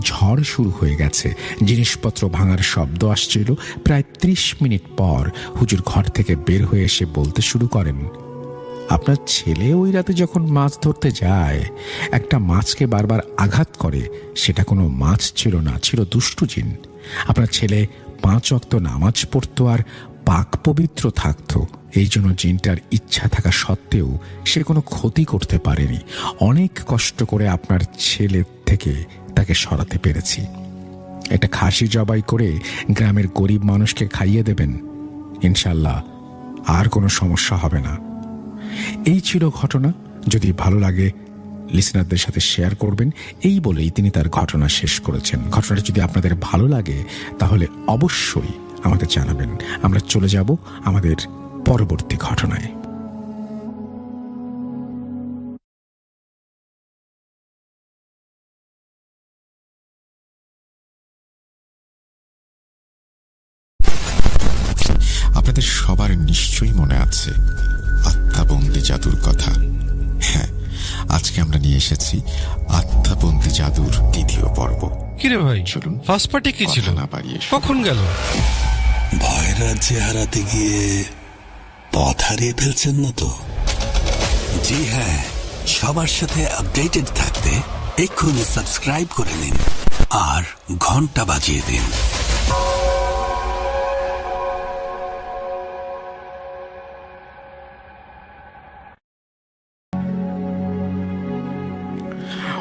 ঝড় শুরু হয়ে গেছে। জিনিসপত্র ভাঙার শব্দ আসছিল। প্রায় 30 মিনিট পর হুজুর ঘর থেকে বের হয়ে এসে বলতে শুরু করেন, আপনার ছেলে ওই রাতে যখন মাছ ধরতে যায় একটা মাছকে বারবার আঘাত করে, সেটা কোনো মাছ ছিল না, ছিল দুষ্টু জিন। আপনার ছেলে 5 ওয়াক্ত নামাজ পড়তো আর পাক পবিত্র থাকতো। এই জন্য জিনটার ইচ্ছা থাকা সত্ত্বেও সে কোনো ক্ষতি করতে পারেনি। অনেক কষ্ট করে আপনার ছেলে থেকে তাকে সরাতে পেরেছি। একটা খাসি জবাই করে গ্রামের গরিব মানুষকে খাইয়ে দেবেন, ইনশাল্লাহ আর কোনো সমস্যা হবে না। এই ছিল ঘটনা। যদি ভালো লাগে লিসনারদের সাথে শেয়ার করবেন, এই বলেই তিনি তার ঘটনা শেষ করেছেন। ঘটনাটা যদি আপনাদের ভালো লাগে তাহলে অবশ্যই আমাদের জানাবেন। আমরা চলে যাব আমাদের পরবর্তী ঘটনায়। আপনাদের সবার নিশ্চয়ই মনে আছে আত্মাবন্দী জাদুর কথা। হ্যাঁ, আজকে আমরা নিয়ে এসেছি আত্মাবন্দী জাদুর দ্বিতীয় পর্ব। কিরে ভাই, চলুন ফার্স্ট পার্টি কি ছিল? না বাড়িয়ে কখন গেল? ভয় রাজ্যে হারাতে গিয়ে পথ হারিয়ে ফেলছেন না তো? জি হ্যাঁ, সবার সাথে আপডেটেড থাকতে এক্ষুনি সাবস্ক্রাইব করে নিন আর ঘন্টা বাজিয়ে দিন।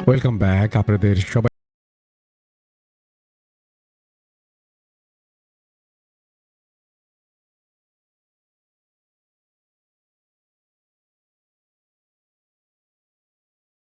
ওয়েলকাম ব্যাক আপনাদের সবাই